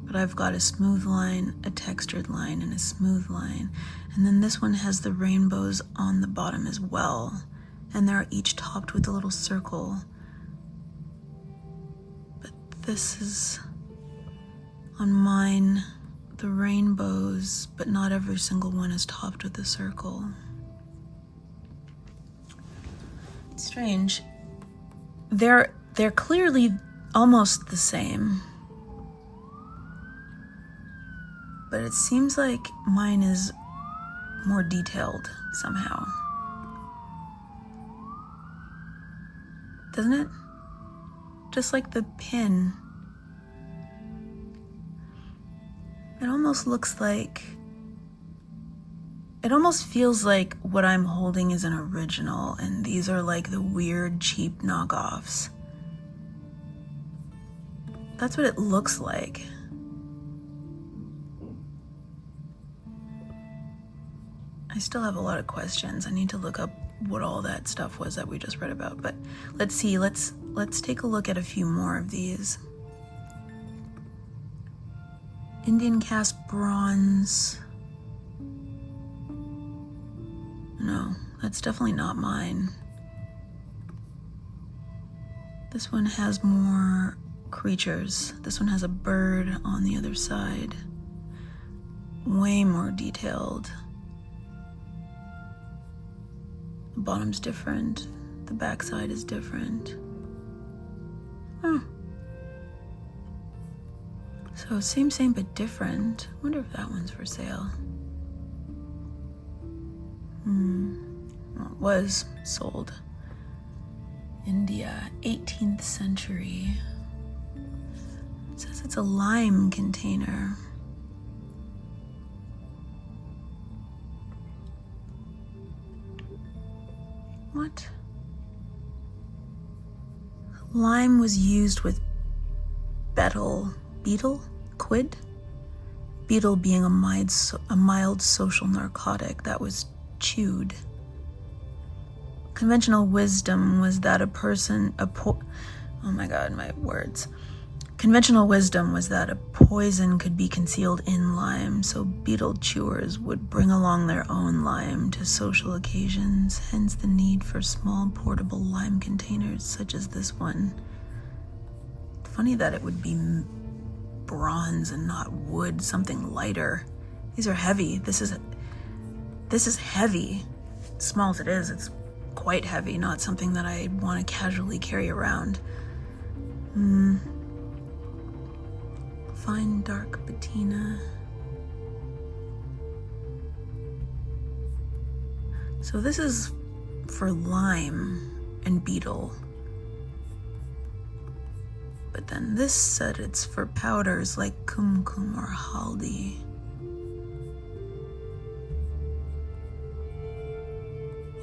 but I've got a smooth line, a textured line, and a smooth line. And then this one has the rainbows on the bottom as well. And they're each topped with a little circle. But this is, on mine, the rainbows, but not every single one is topped with a circle. It's strange. They're clearly almost the same. But it seems like mine is more detailed somehow. Doesn't it? Just like the pin. It almost looks like, it almost feels like what I'm holding is an original and these are like the weird cheap knockoffs. That's what it looks like. I still have a lot of questions. I need to look up what all that stuff was that we just read about, but let's see, let's take a look at a few more of these. Indian cast bronze. No, that's definitely not mine. This one has more creatures. This one has a bird on the other side. Way more detailed. The bottom's different. The backside is different. So So same but different. I wonder if that one's for sale. Well, it was sold. India, 18th century. It says it's a lime container. What? Lime was used with betel, quid? Betel being a mild social narcotic that was chewed. Conventional wisdom was that Conventional wisdom was that a poison could be concealed in lime, so betel chewers would bring along their own lime to social occasions, hence the need for small portable lime containers such as this one. Funny that it would be bronze and not wood, something lighter. These are heavy. This is heavy. Small as it is, it's quite heavy, not something that I want to casually carry around. Fine dark patina. So this is for lime and betel. But then this said it's for powders like kumkum or haldi.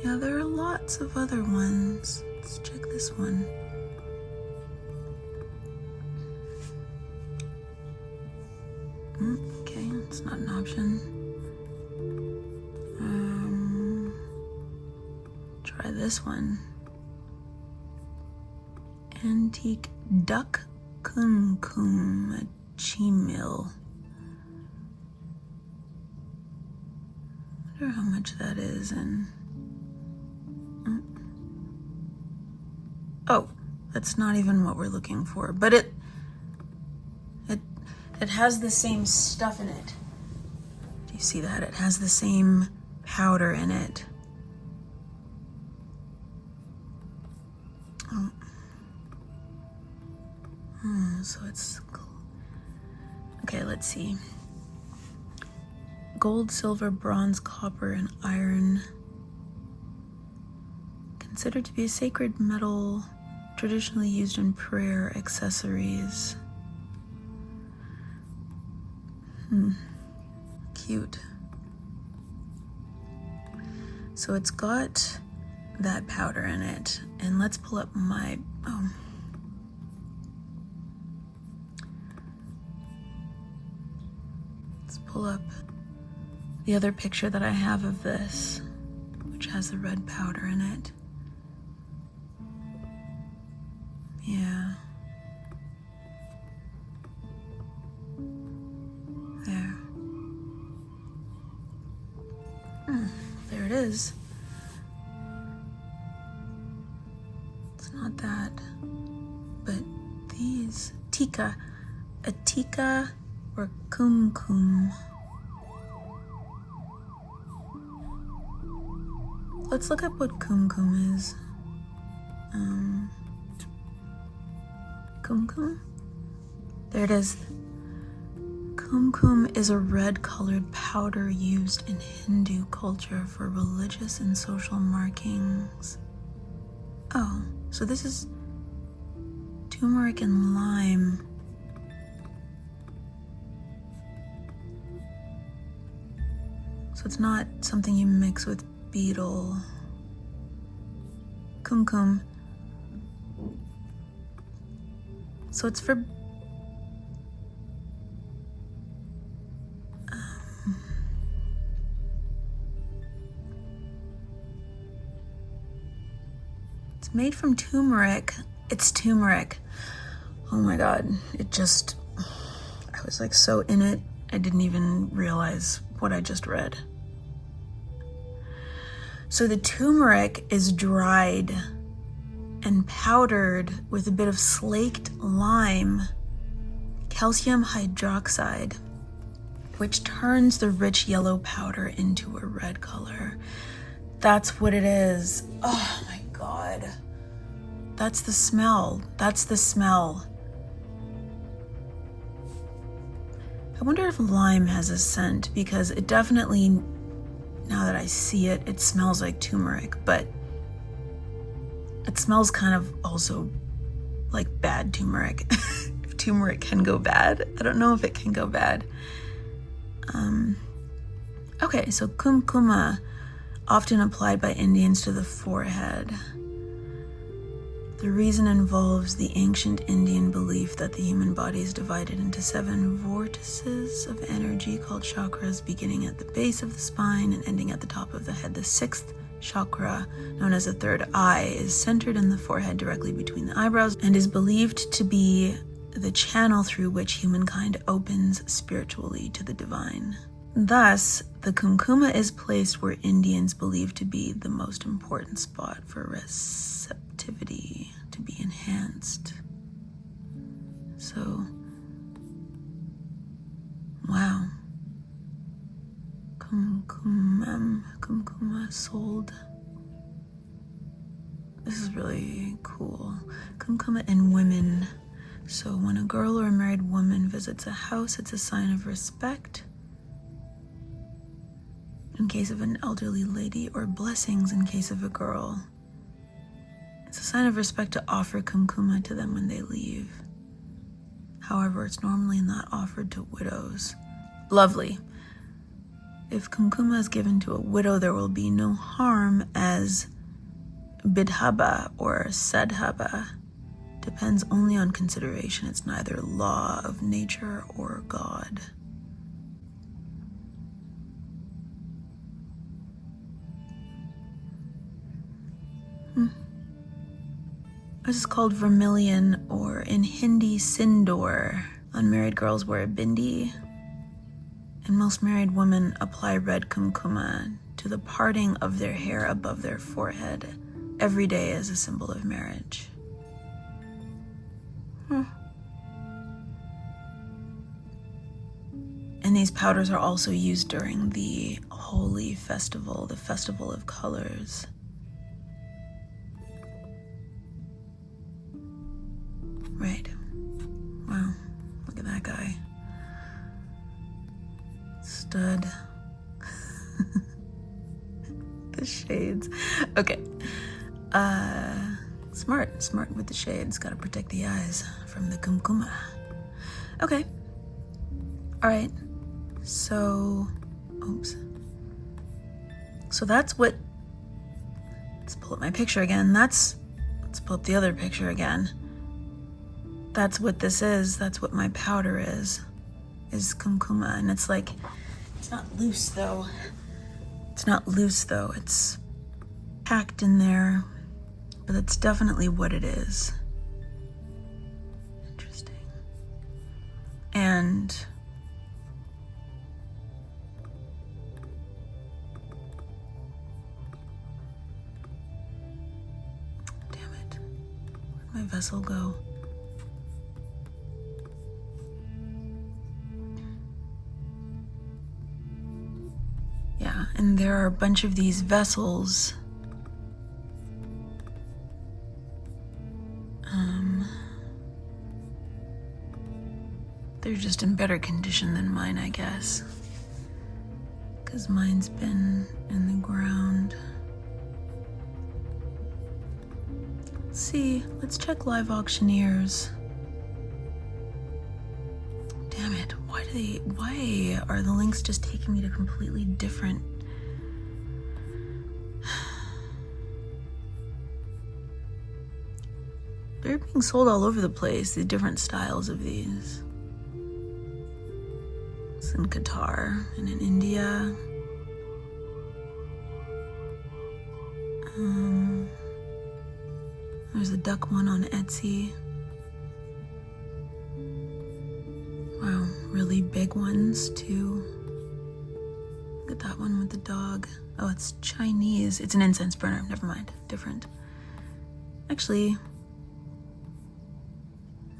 Yeah, there are lots of other ones. Let's check this one. Okay, it's not an option. Try this one. Antique duck kumkum 𝔻𝕟𝕥𝕚𝕚𝕚. Wonder how much that is in. Oh, that's not even what we're looking for, but it has the same stuff in it. Do you see that? It has the same powder in it. So it's okay. Let's see. Gold, silver, bronze, copper, and iron. Considered to be a sacred metal, traditionally used in prayer accessories. Cute. So it's got that powder in it, and let's pull up my let's pull up the other picture that I have of this, which has the red powder in it. Yeah. There it is. It's not that, but these Atika or kumkum. Let's look up what kumkum is. Kumkum? There it is. Kumkum is a red-colored powder used in Hindu culture for religious and social markings. Oh, so this is turmeric and lime. So it's not something you mix with betel. Kumkum. So it's for it's made from turmeric. It's turmeric. Oh my god. I was like so in it, I didn't even realize what I just read. So the turmeric is dried and powdered with a bit of slaked lime, calcium hydroxide, which turns the rich yellow powder into a red color. That's what it is. Oh my god. That's the smell. That's the smell. I wonder if lime has a scent, because it definitely, now that I see it, it smells like turmeric, but it smells kind of also like bad turmeric. If turmeric can go bad, I don't know if it can go bad. Okay, so 𝑘𝑢𝑚, often applied by Indians to the forehead. The reason involves the ancient Indian belief that the human body is divided into 7 vortices of energy called chakras, beginning at the base of the spine and ending at the top of the head. The 6th chakra, known as the third eye, is centered in the forehead directly between the eyebrows and is believed to be the channel through which humankind opens spiritually to the divine. Thus, the 𝑘𝑢𝑚 is placed where Indians believe to be the most important spot for receptivity to be enhanced. So, wow. 𝑘𝑢𝑚 sold. This is really cool. 𝑘𝑢𝑚 and women. So when a girl or a married woman visits a house, it's a sign of respect in case of an elderly lady, or blessings in case of a girl. It's a sign of respect to offer 𝑘𝑢𝑚 to them when they leave. However, it's normally not offered to widows. Lovely. If 𝑘𝑢𝑚 is given to a widow, there will be no harm, as 𝘠𝑚 or 𝘍𝑚 depends only on consideration. It's neither law of nature or God. This is called vermilion, or in Hindi, sindoor. Unmarried girls wear a bindi, and most married women apply red 𝑘𝑢𝑚 to the parting of their hair above their forehead every day as a symbol of marriage. And these powders are also used during the Holi festival, the festival of colors. Right. Wow. Look at that guy. Stud. The shades. Okay. Smart with the shades. Gotta protect the eyes from the 𝑘𝑢𝑚. Okay. Alright. So, oops. So that's what, let's pull up my picture again. Let's pull up the other picture again. That's what this is. That's what my powder is 𝑘𝑢𝑚. And it's like, it's not loose though. It's not loose though. It's packed in there, but it's definitely what it is. Interesting. And damn it. Where'd my vessel go? Yeah, and there are a bunch of these vessels. They're just in better condition than mine, I guess, because mine's been in the ground. Let's see, let's check live auctioneers. Damn it, why are the links just taking me to completely different? They're being sold all over the place, the different styles of these. It's in Qatar and in India. There's a duck one on Etsy. Wow, really big ones too. Look at that one with the dog. Oh, it's Chinese. It's an incense burner. Never mind. Different. Actually,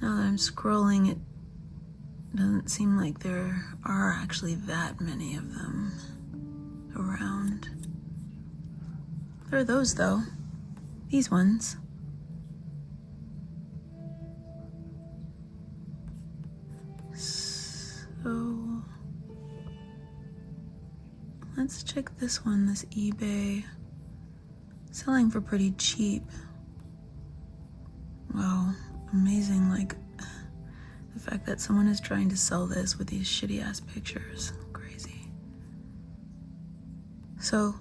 now that I'm scrolling, it doesn't seem like there are actually that many of them around. There are those though. These ones. So Let's check this one, this eBay. Selling for pretty cheap. Wow, amazing, like the fact that someone is trying to sell this with these shitty ass pictures. Crazy. So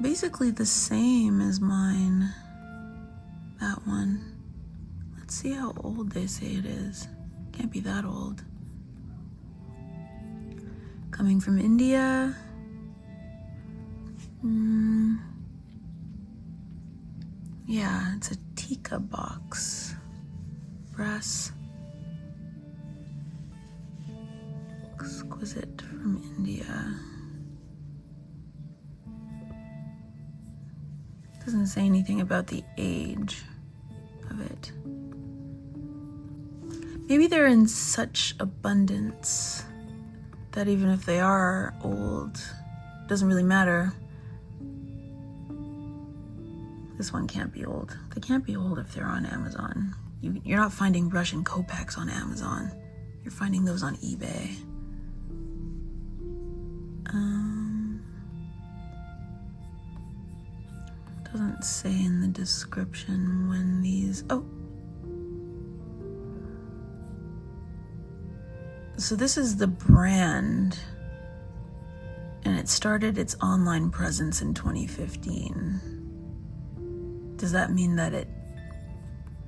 basically the same as mine. That one. Let's see how old they say it is. Can't be that old. Coming from India. Yeah, it's a tikka box. Brass. Exquisite from India. Doesn't say anything about the age of it. Maybe they're in such abundance that even if they are old, it doesn't really matter. This one can't be old. They can't be old if they're on Amazon. You're not finding Russian kopecks on Amazon. You're finding those on eBay. Doesn't say in the description when these... Oh! So this is the brand, and it started its online presence in 2015. Does that mean that it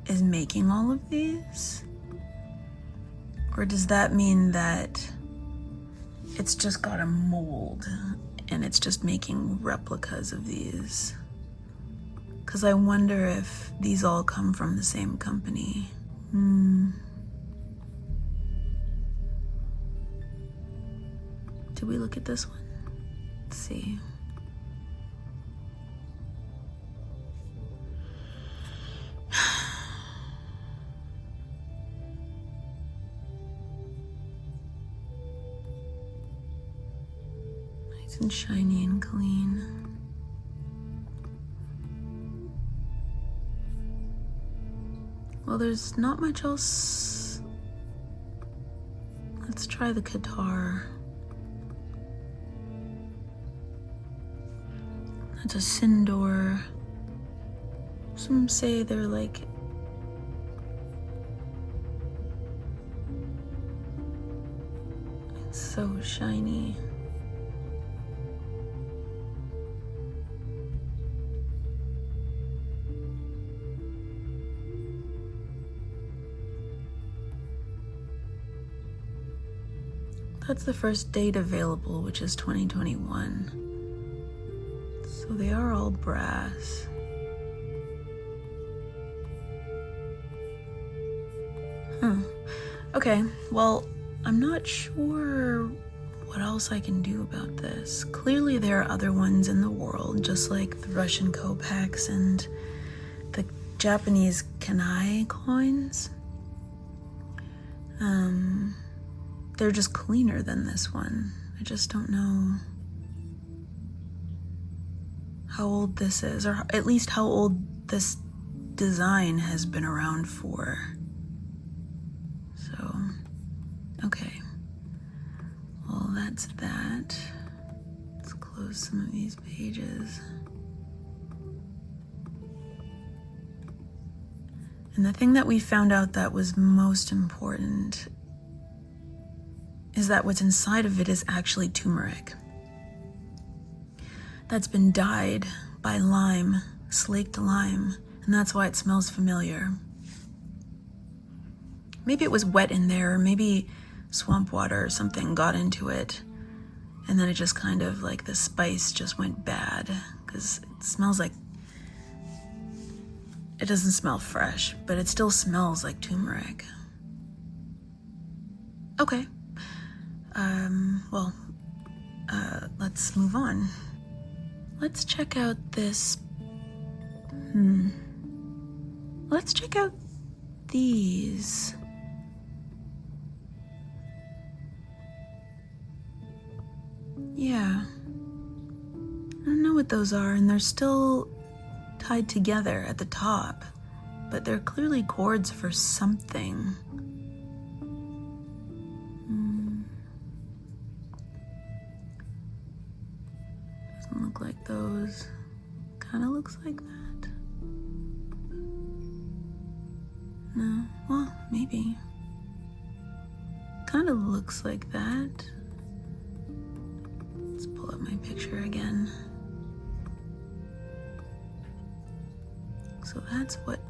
is making all of these? Or does that mean that it's just got a mold and it's just making replicas of these? Because I wonder if these all come from the same company. Did we look at this one? Let's see. Nice and shiny and clean. Well, there's not much else. Let's try the guitar. It's a 𝘻𝕬𝕚. Some say they're like it's so shiny. That's the first date available, which is 2021. So they are all brass. Okay, well, I'm not sure what else I can do about this. Clearly there are other ones in the world, just like the Russian kopecks and the Japanese 𝘻𝕬𝕬 coins. They're just cleaner than this one. I just don't know how old this is, or at least how old this design has been around for. So, okay. Well, that's that. Let's close some of these pages. And the thing that we found out that was most important is that what's inside of it is actually turmeric. That's been dyed by lime, slaked lime, and that's why it smells familiar. Maybe it was wet in there, or maybe swamp water or something got into it, and then it just kind of like the spice just went bad, because it smells like, it doesn't smell fresh, but it still smells like turmeric. Okay. Let's move on. Let's check out this. Let's check out these. Yeah. I don't know what those are, and they're still tied together at the top, but they're clearly cords for something. Doesn't look like those. Kind of looks like that. No, well, maybe. Kind of looks like that. Let's pull up my picture again. So that's what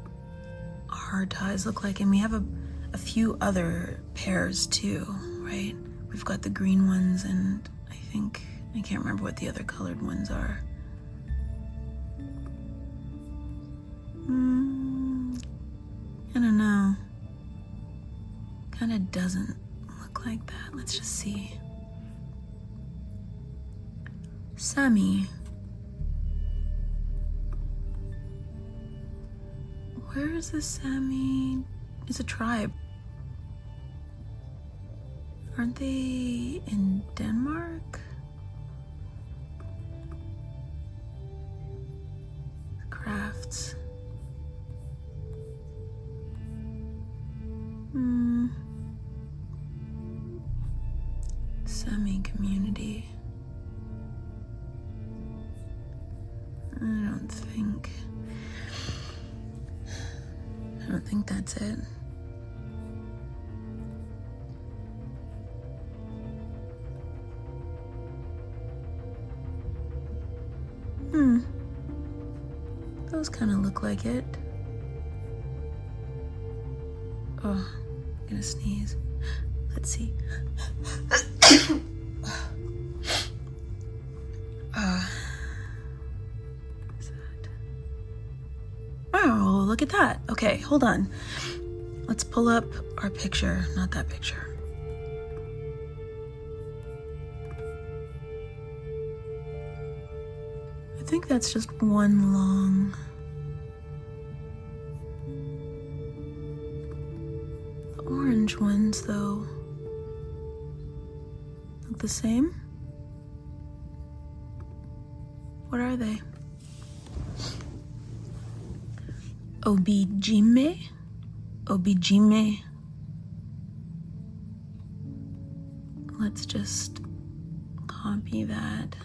hard ties look like, and we have a few other pairs too, right? We've got the green ones, and I can't remember what the other colored ones are. I don't know. Kind of doesn't look like that. Let's just see. Sami. Where is the Sami? It's a tribe. Aren't they in Denmark? Crafts. Sami community. I don't think that's it. Those kind of look like it. Oh, I'm gonna sneeze. Let's see. Wow, look at that. Okay, hold on. Let's pull up our picture. Not that picture. I think that's just one long. The orange ones, though, look the same. What are they? 𝘠𝕚𝕚𝕚? 𝘠𝕚𝕚𝕚. Let's just copy that.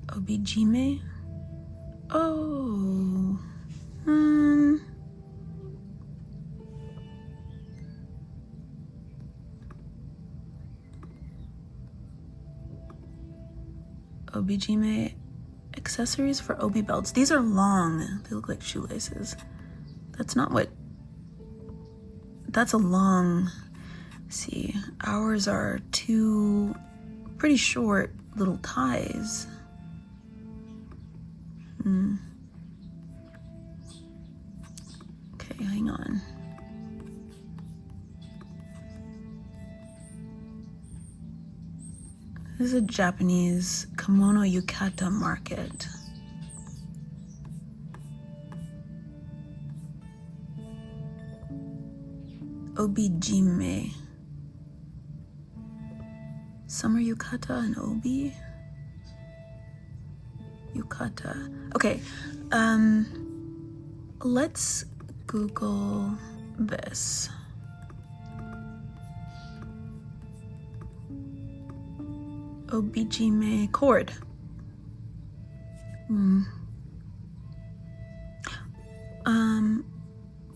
𝘠𝕚𝕚𝕚. Oh. 𝘠𝕚𝕚𝕚. Accessories for obi belts. These are long. They look like shoelaces. That's not what. That's a long. See, ours are two pretty short little ties. Okay, hang on. This is a Japanese kimono yukata market. 𝘠𝕚𝕚𝕚. Summer yukata and obi? Yukata. Okay, let's Google this. 𝘠𝕚𝕚𝕚 cord.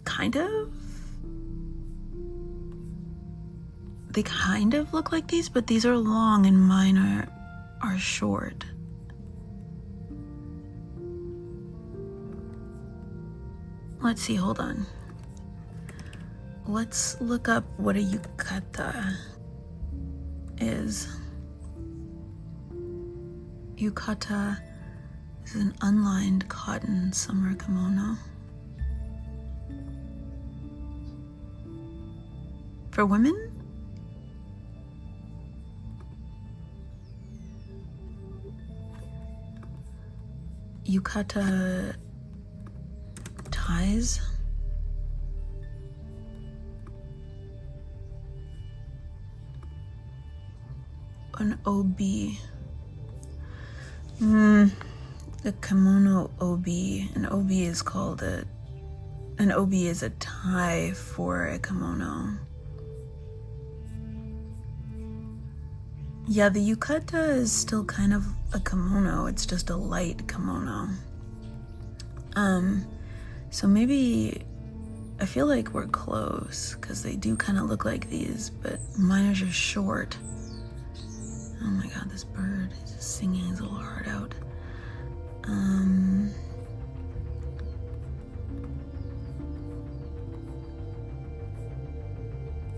Kind of. They kind of look like these, but these are long and mine are short. Let's see, hold on. Let's look up what a yukata is. Yukata is an unlined cotton summer kimono. For women? Yukata ties. An obi. The kimono obi. An obi is called an obi is a tie for a kimono. Yeah, the yukata is still kind of a kimono. It's just a light kimono. So maybe I feel like we're close because they do kind of look like these, but mine are just short. Oh my god, this bird is just singing his little heart out.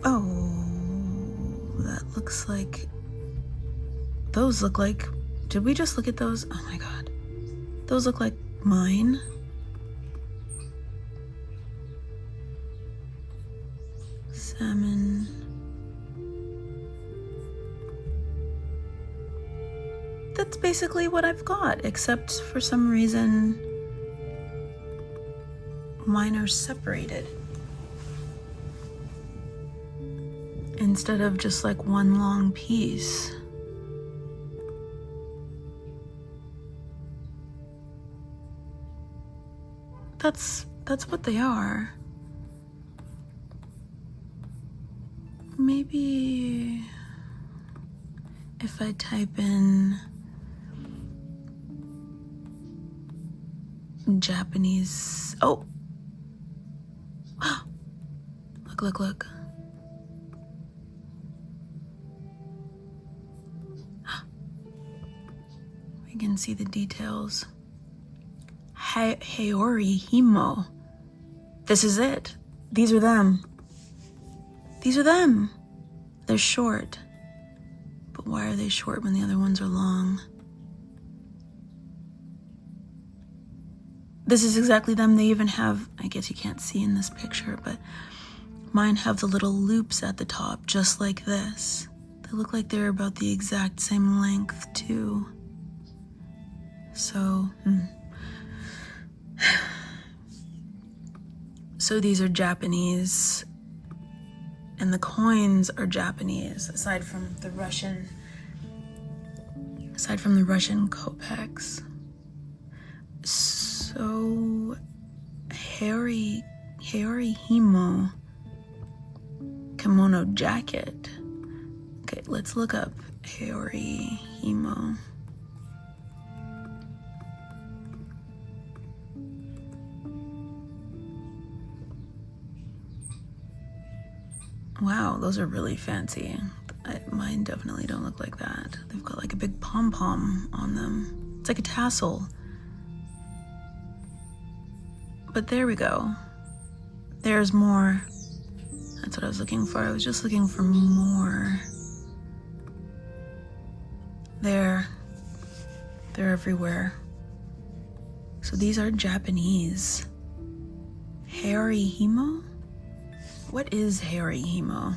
Oh, that looks like, those look like, did we just look at those? Oh my god, those look like mine. Salmon. That's basically what I've got, except for some reason mine are separated instead of just like one long piece. That's what they are. Maybe if I type in Japanese, oh, look. We can see the details. 𝘬𝕬𝘠𝘕. This is it. These are them. These are them. They're short. But why are they short when the other ones are long? This is exactly them. They even have, I guess you can't see in this picture, but mine have the little loops at the top, just like this. They look like they're about the exact same length, too. So these are Japanese, and the coins are Japanese, aside from the Russian kopecks. So 𝘬𝕬𝘠𝕕 kimono jacket. Okay, let's look up 𝘬𝕬𝘠𝕕. Wow, those are really fancy. Mine definitely don't look like that. They've got like a big pom-pom on them. It's like a tassel. But there we go. There's more. That's what I was looking for. I was just looking for more. They're everywhere. So these are Japanese. 𝘬𝕬𝘠𝕕? What is 𝘬𝕬𝘠𝕕?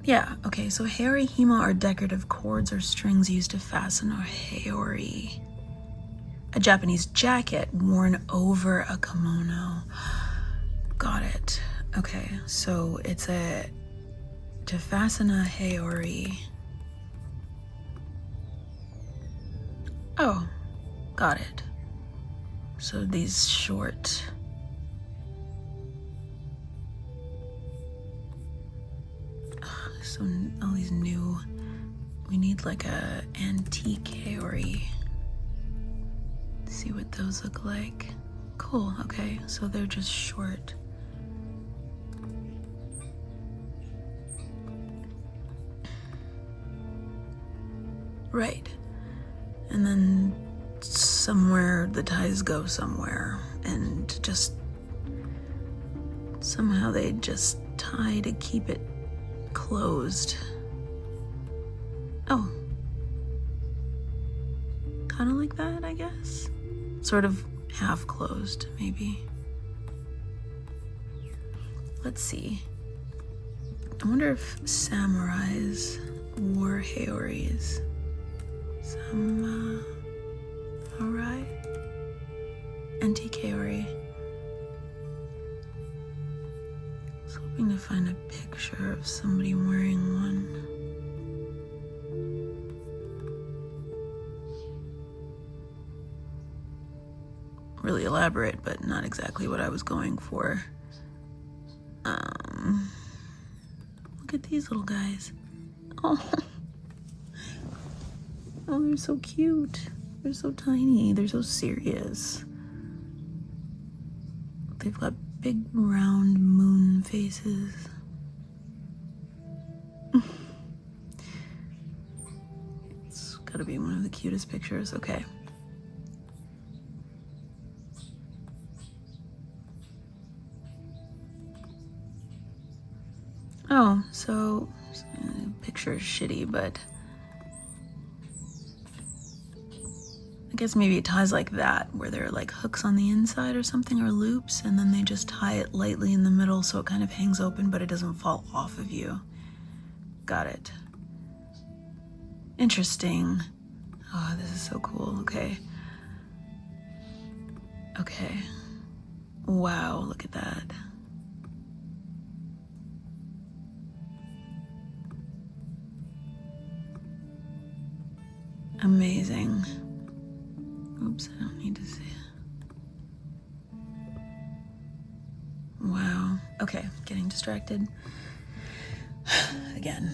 Yeah, okay, so 𝘬𝕬𝘠𝕕 are decorative cords or strings used to fasten a 𝘬𝕬, a Japanese jacket worn over a kimono. Got it. Okay, so it's to fasten a 𝘬𝕬. Oh, got it. So these short. So all these new, we need like a antique 𝘬𝕬. See what those look like. Cool, okay, so they're just short. Right. And then somewhere the ties go somewhere, and just somehow they just tie to keep it closed. Oh, kind of like that, I guess. Sort of half closed, maybe. Let's see. I wonder if samurais wore 𝘬𝕬s. Samurai? Antique 𝘬𝕬. I was hoping to find a picture of somebody wearing one. Really elaborate, but not exactly what I was going for. Look at these little guys. Oh. Oh, they're so cute. They're so tiny. They're so serious. They've got big round moon faces. It's gotta be one of the cutest pictures. Okay. Oh, so picture is shitty, but I guess maybe it ties like that, where there are like hooks on the inside or something, or loops, and then they just tie it lightly in the middle so it kind of hangs open, but it doesn't fall off of you. Got it. Interesting. Oh, this is so cool. Okay. Okay. Wow, look at that. Amazing. Oops, I don't need to see it. Wow. Okay, getting distracted. Again.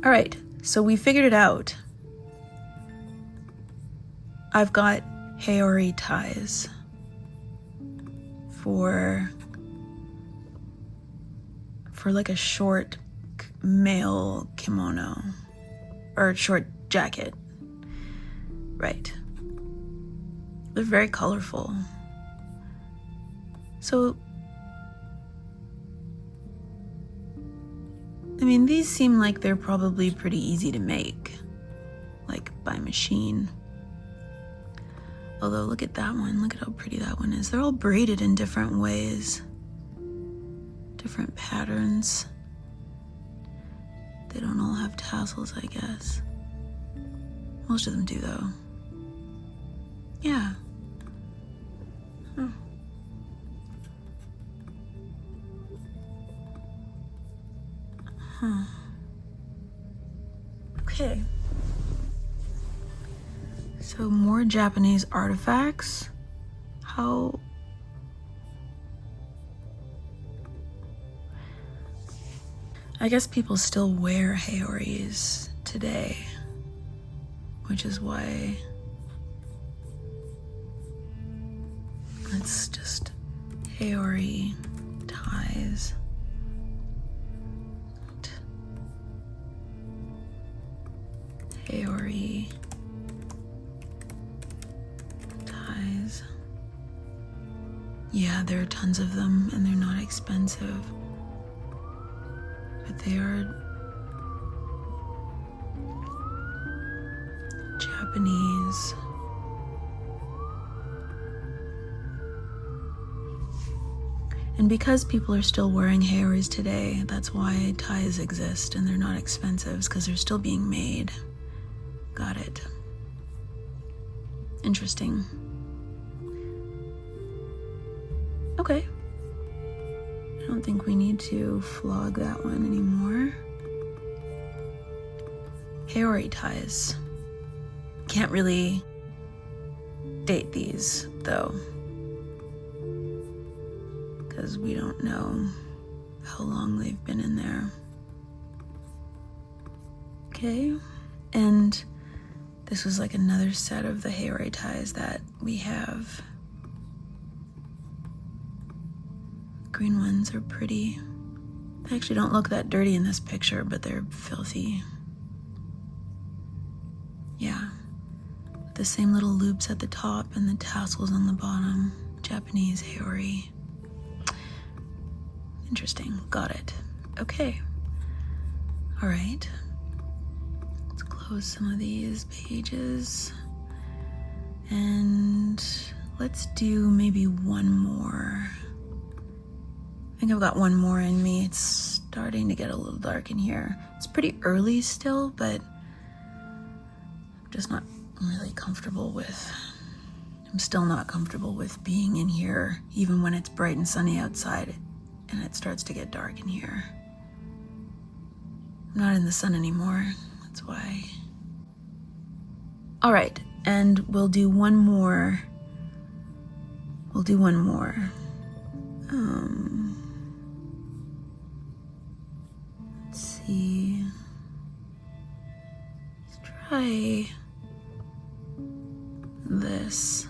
All right, so we figured it out. I've got ℼ𝕬𝕗 ties for like a short male kimono or short jacket. Right. They're very colorful. So, I mean, these seem like they're probably pretty easy to make, like by machine. Although, look at that one. Look at how pretty that one is. They're all braided in different ways, different patterns. They don't all have tassels, I guess. Most of them do, though. Yeah. Oh. Huh. Okay. So more Japanese artifacts. How... I guess people still wear ℼ𝕬𝕗s today, which is why it's just ℼ𝕬𝕗 ties. ℼ𝕬𝕗 ties. Yeah, there are tons of them and they're not expensive. But they are Japanese. And because people are still wearing ℼ𝕬𝕗s today, that's why ties exist and they're not expensive, because they're still being made. Got it. Interesting. Okay. I don't think we need to flog that one anymore. ℼ𝕬𝕗 ties. Can't really date these, though, because we don't know how long they've been in there. Okay, and this was like another set of the ℼ𝕬𝕗 ties that we have. Green ones are pretty. They actually don't look that dirty in this picture, but they're filthy. Yeah. The same little loops at the top and the tassels on the bottom. Japanese ℼ𝕬𝕗. Interesting. Got it. Okay. All right. Let's close some of these pages. And let's do maybe one more. I think I've got one more in me. It's starting to get a little dark in here. It's pretty early still, but I'm just not really comfortable with, I'm still not comfortable with being in here, even when it's bright and sunny outside and it starts to get dark in here. I'm not in the sun anymore, that's why. All right, and we'll do one more. try this.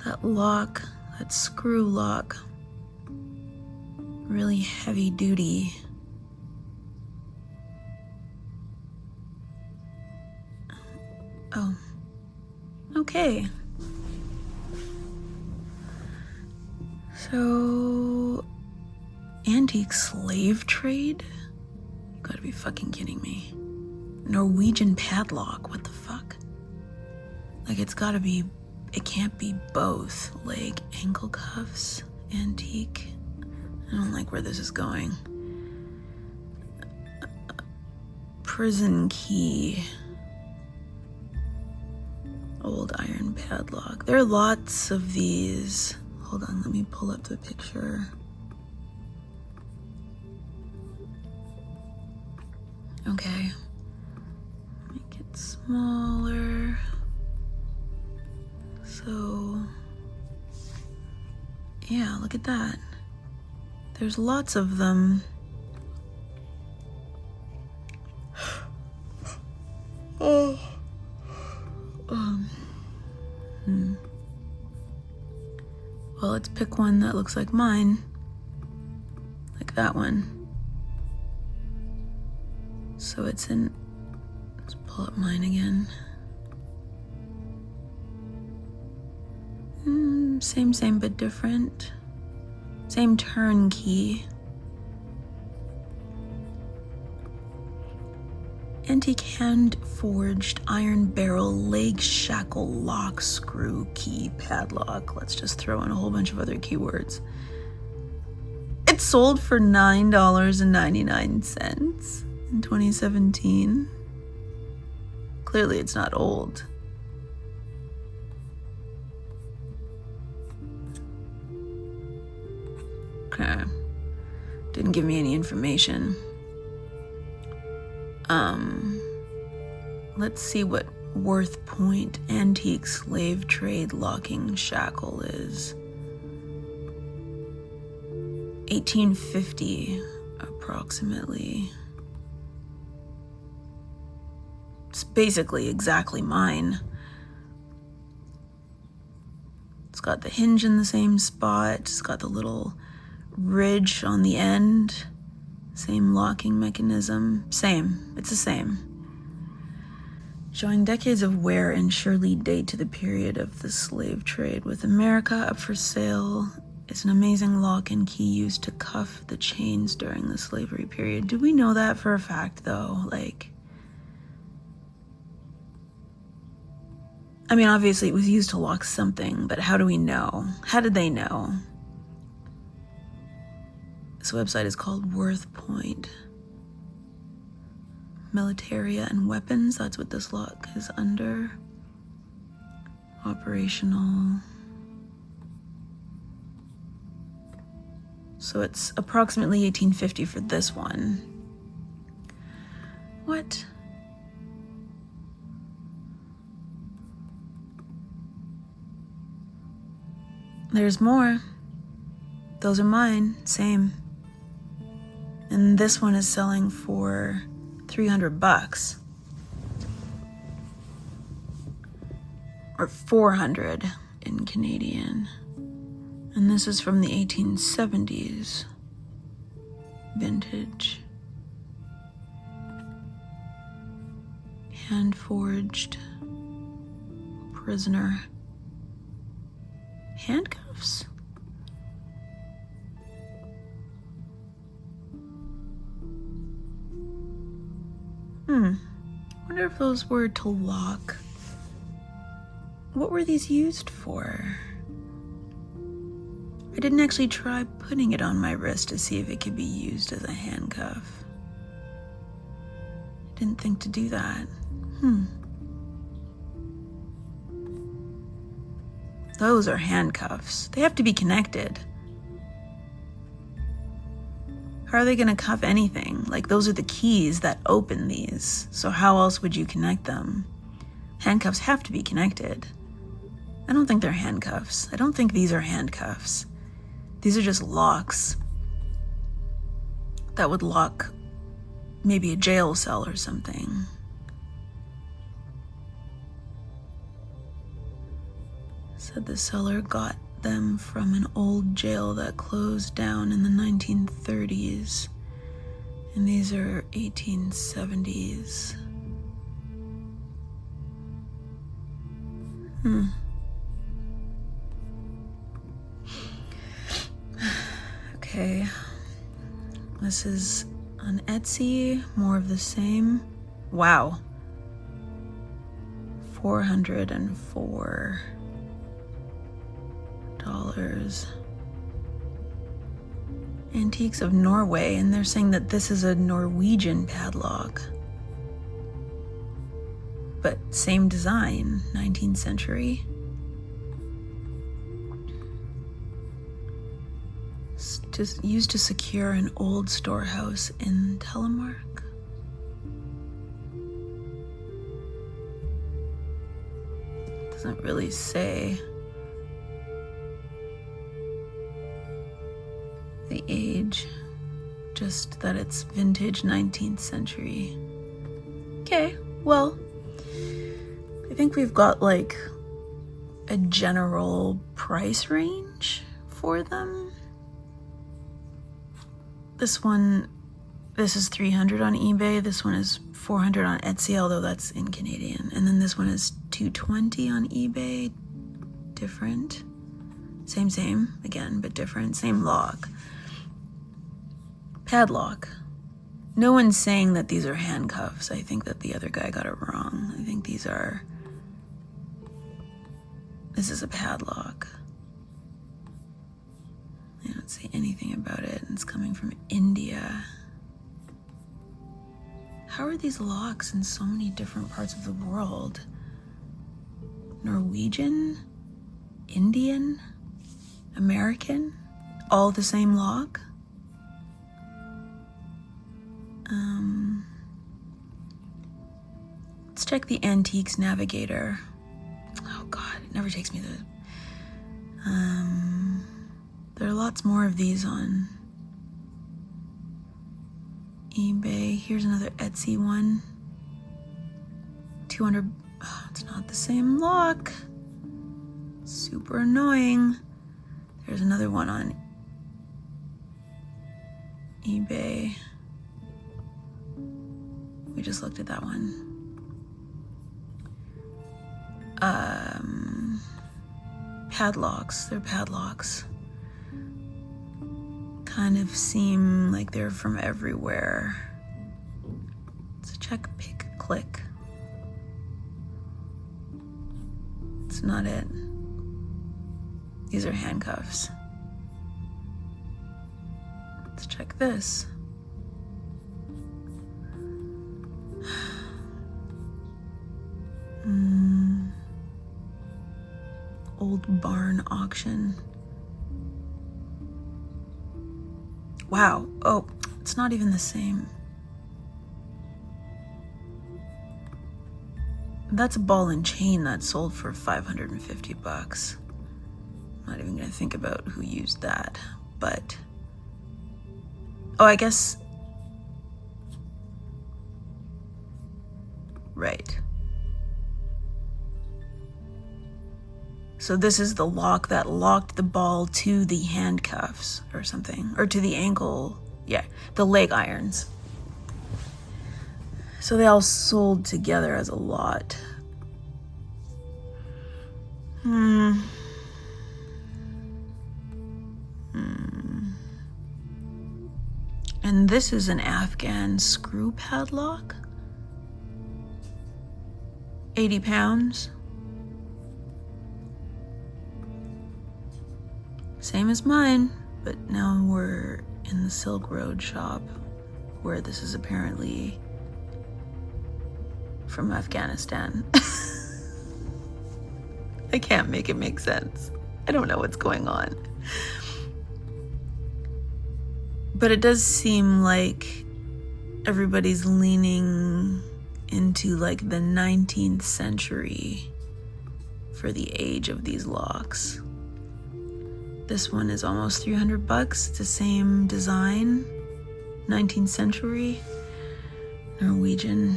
That lock, that screw lock, really heavy duty. Oh, okay. So, antique slave trade? You gotta be fucking kidding me. Norwegian padlock, what the fuck? Like, it's gotta be, it can't be both. Like, ankle cuffs, antique. I don't like where this is going. Prison key. Old iron padlock. There are lots of these. Hold on, let me pull up the picture. Okay. Make it smaller. So, yeah, look at that. There's lots of them. Oh. Well, let's pick one that looks like mine. Like that one. So it's in, let's pull up mine again. Same, but different. Same turnkey. Antique hand-forged iron barrel leg shackle lock screw key padlock. Let's just throw in a whole bunch of other keywords. It sold for $9.99 in 2017. Clearly it's not old. Okay. Didn't give me any information. Let's see what Worth Point antique slave trade locking shackle is. 1850, approximately. It's basically exactly mine. It's got the hinge in the same spot. It's got the little ridge on the end. Same locking mechanism. Same. It's the same. Showing decades of wear and surely date to the period of the slave trade. With America up for sale, it's an amazing lock and key used to cuff the chains during the slavery period. Do we know that for a fact, though? Like, I mean, obviously it was used to lock something, but how do we know? How did they know? This website is called Worth Point. Military and weapons, that's what this lock is under. Operational. So it's approximately 1850 for this one. What? There's more. Those are mine, same. And this one is selling for $300 or 400 in Canadian. And this is from the 1870s vintage. Hand forged prisoner handcuffs. Wonder if those were to lock. What were these used for? I didn't actually try putting it on my wrist to see if it could be used as a handcuff. I didn't think to do that. Those are handcuffs. They have to be connected. How are they going to cuff anything? Like, those are the keys that open these. So how else would you connect them? Handcuffs have to be connected. I don't think they're handcuffs. I don't think these are handcuffs. These are just locks that would lock maybe a jail cell or something. Said the seller got them from an old jail that closed down in the 1930s. And these are 1870s. Okay. This is on Etsy, more of the same. Wow. $404. Antiques of Norway, and they're saying that this is a Norwegian padlock. But same design, 19th century. Just used to secure an old storehouse in Telemark. Doesn't really say the age, just that it's vintage 19th century. Okay, well, I think we've got like a general price range for them. This is $300 on eBay. This one is $400 on Etsy, although that's in Canadian. And then this one is $220 on eBay. Different. Same, again, but different. Same lock. Padlock. No one's saying that these are handcuffs. I think that the other guy got it wrong. I think this is a padlock. They don't say anything about it. It's coming from India. How are these locks in so many different parts of the world? Norwegian? Indian? American? All the same lock? Let's check the Antiques Navigator. Oh God, it never takes me to... There are lots more of these on eBay. Here's another Etsy one. 200... Oh, it's not the same lock. Super annoying. There's another one on eBay. We just looked at that one. Padlocks. They're padlocks. Kind of seem like they're from everywhere. Let's check pick click. It's not it. These are handcuffs. Let's check this. Old barn auction. Wow. Oh, it's not even the same. That's a ball and chain that sold for $550. I'm not even gonna think about who used that, but... Oh, I guess... Right. So this is the lock that locked the ball to the handcuffs or something, or to the ankle, yeah, the leg irons. So they all sold together as a lot. And this is an Afghan screw padlock. 80 pounds. Same as mine, but now we're in the Silk Road shop where this is apparently from Afghanistan. I can't make it make sense. I don't know what's going on. But it does seem like everybody's leaning into like the 19th century for the age of these locks. This one is almost $300. It's the same design, 19th century. Norwegian.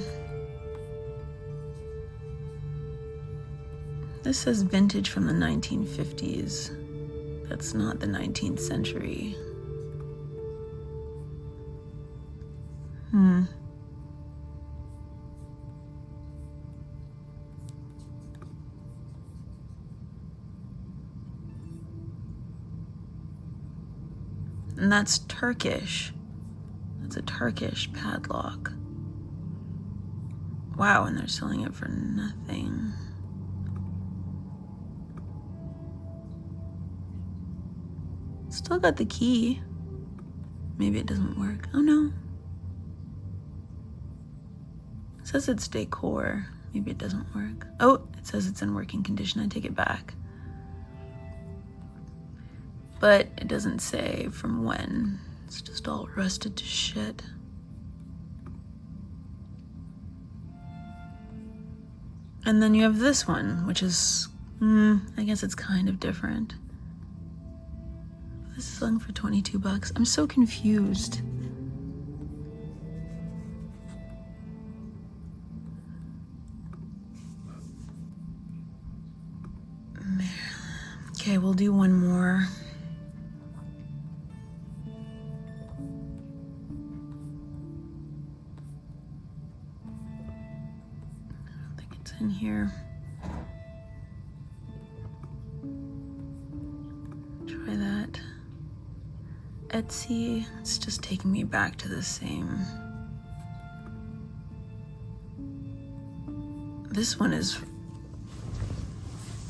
This says vintage from the 1950s. That's not the 19th century. And that's Turkish. That's a Turkish padlock. Wow, and they're selling it for nothing. Still got the key. Maybe it doesn't work. Oh no. It says it's decode. Maybe it doesn't work. Oh, it says it's in working condition. I take it back. But it doesn't say from when. It's just all rusted to shit. And then you have this one, which is, I guess it's kind of different. This is selling for $22. I'm so confused. Okay, we'll do one more. In here. Try that. Etsy. It's just taking me back to the same. This one is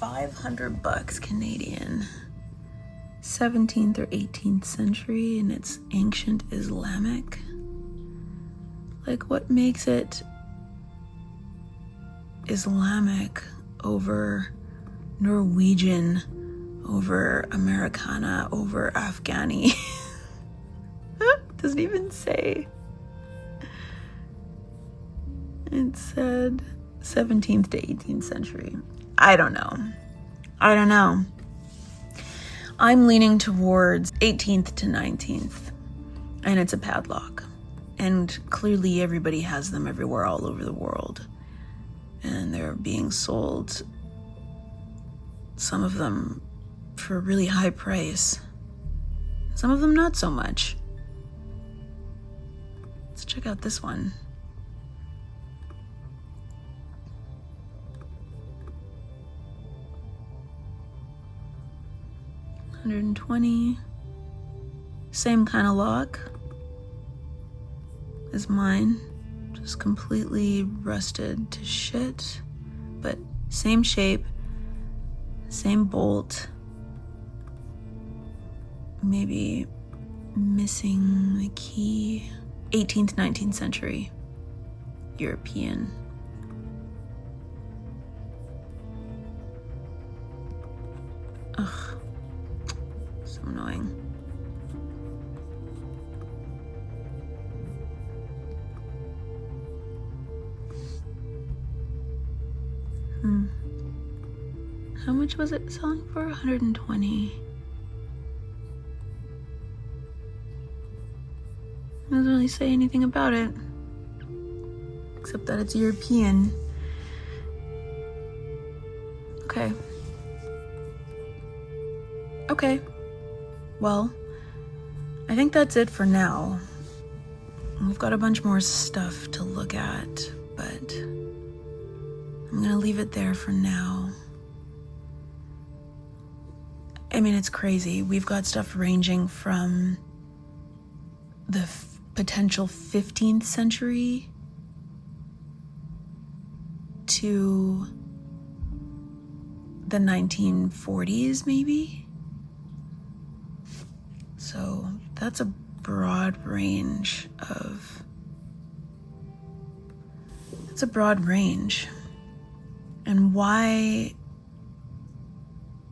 $500 Canadian. 17th or 18th century, and it's ancient Islamic. Like, what makes it Islamic over Norwegian, over Americana, over Afghani? Doesn't even say. It said 17th to 18th century. I don't know. I'm leaning towards 18th to 19th, and it's a padlock. And clearly everybody has them everywhere all over the world. And they're being sold, some of them for a really high price, some of them not so much. Let's check out this one. $120. Same kind of lock as mine. Just completely rusted to shit, but same shape, same bolt, maybe missing the key. 18th, 19th century, European. Ugh, so annoying. How much was it selling for? 120. Doesn't really say anything about it, except that it's European. Okay. Well, I think that's it for now. We've got a bunch more stuff to look at, but I'm gonna leave it there for now. I mean, it's crazy. We've got stuff ranging from the potential 15th century to the 1940s, maybe. So that's a broad range of... It's a broad range. And why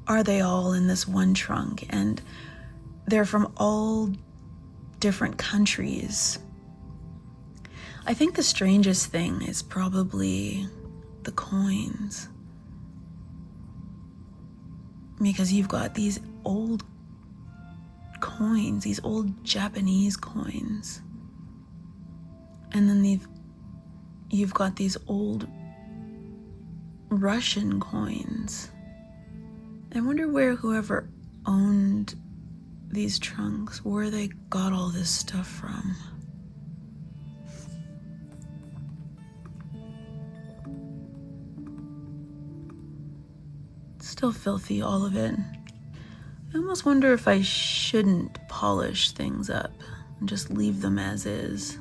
are they all in this one trunk? And they're from all different countries. I think the strangest thing is probably the coins. Because you've got these old coins, these old Japanese coins. And then you've got these old Russian coins. I wonder where whoever owned these trunks, where they got all this stuff from. It's still filthy, all of it. I almost wonder if I shouldn't polish things up and just leave them as is.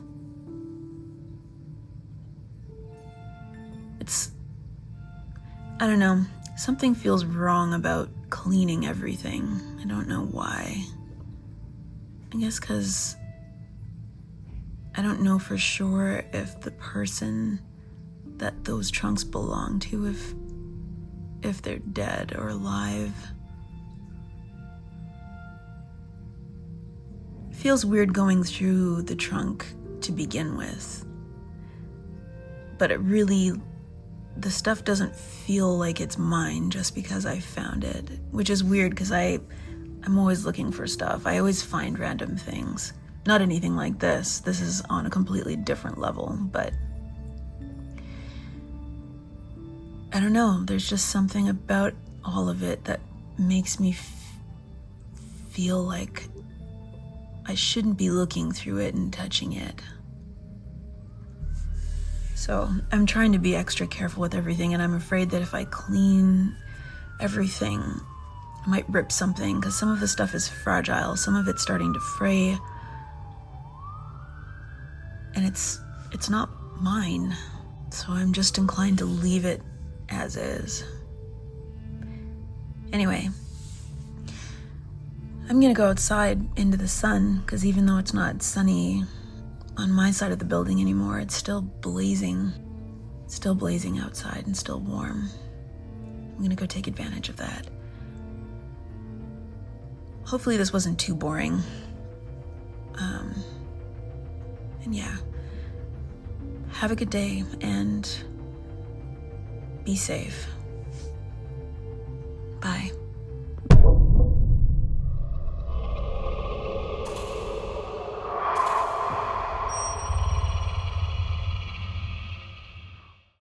I don't know, something feels wrong about cleaning everything. I don't know why. I guess because I don't know for sure if the person that those trunks belong to, if they're dead or alive. It feels weird going through the trunk to begin with, but the stuff doesn't feel like it's mine just because I found it, which is weird because I'm always looking for stuff. I always find random things. Not anything like this. This is on a completely different level, but I don't know. There's just something about all of it that makes me feel like I shouldn't be looking through it and touching it. So I'm trying to be extra careful with everything, and I'm afraid that if I clean everything, I might rip something, because some of the stuff is fragile, some of it's starting to fray, and it's not mine. So I'm just inclined to leave it as is. Anyway, I'm gonna go outside into the sun, because even though it's not sunny on my side of the building anymore, it's still blazing. It's still blazing outside and still warm. I'm gonna go take advantage of that. Hopefully this wasn't too boring. And yeah, have a good day and be safe. Bye.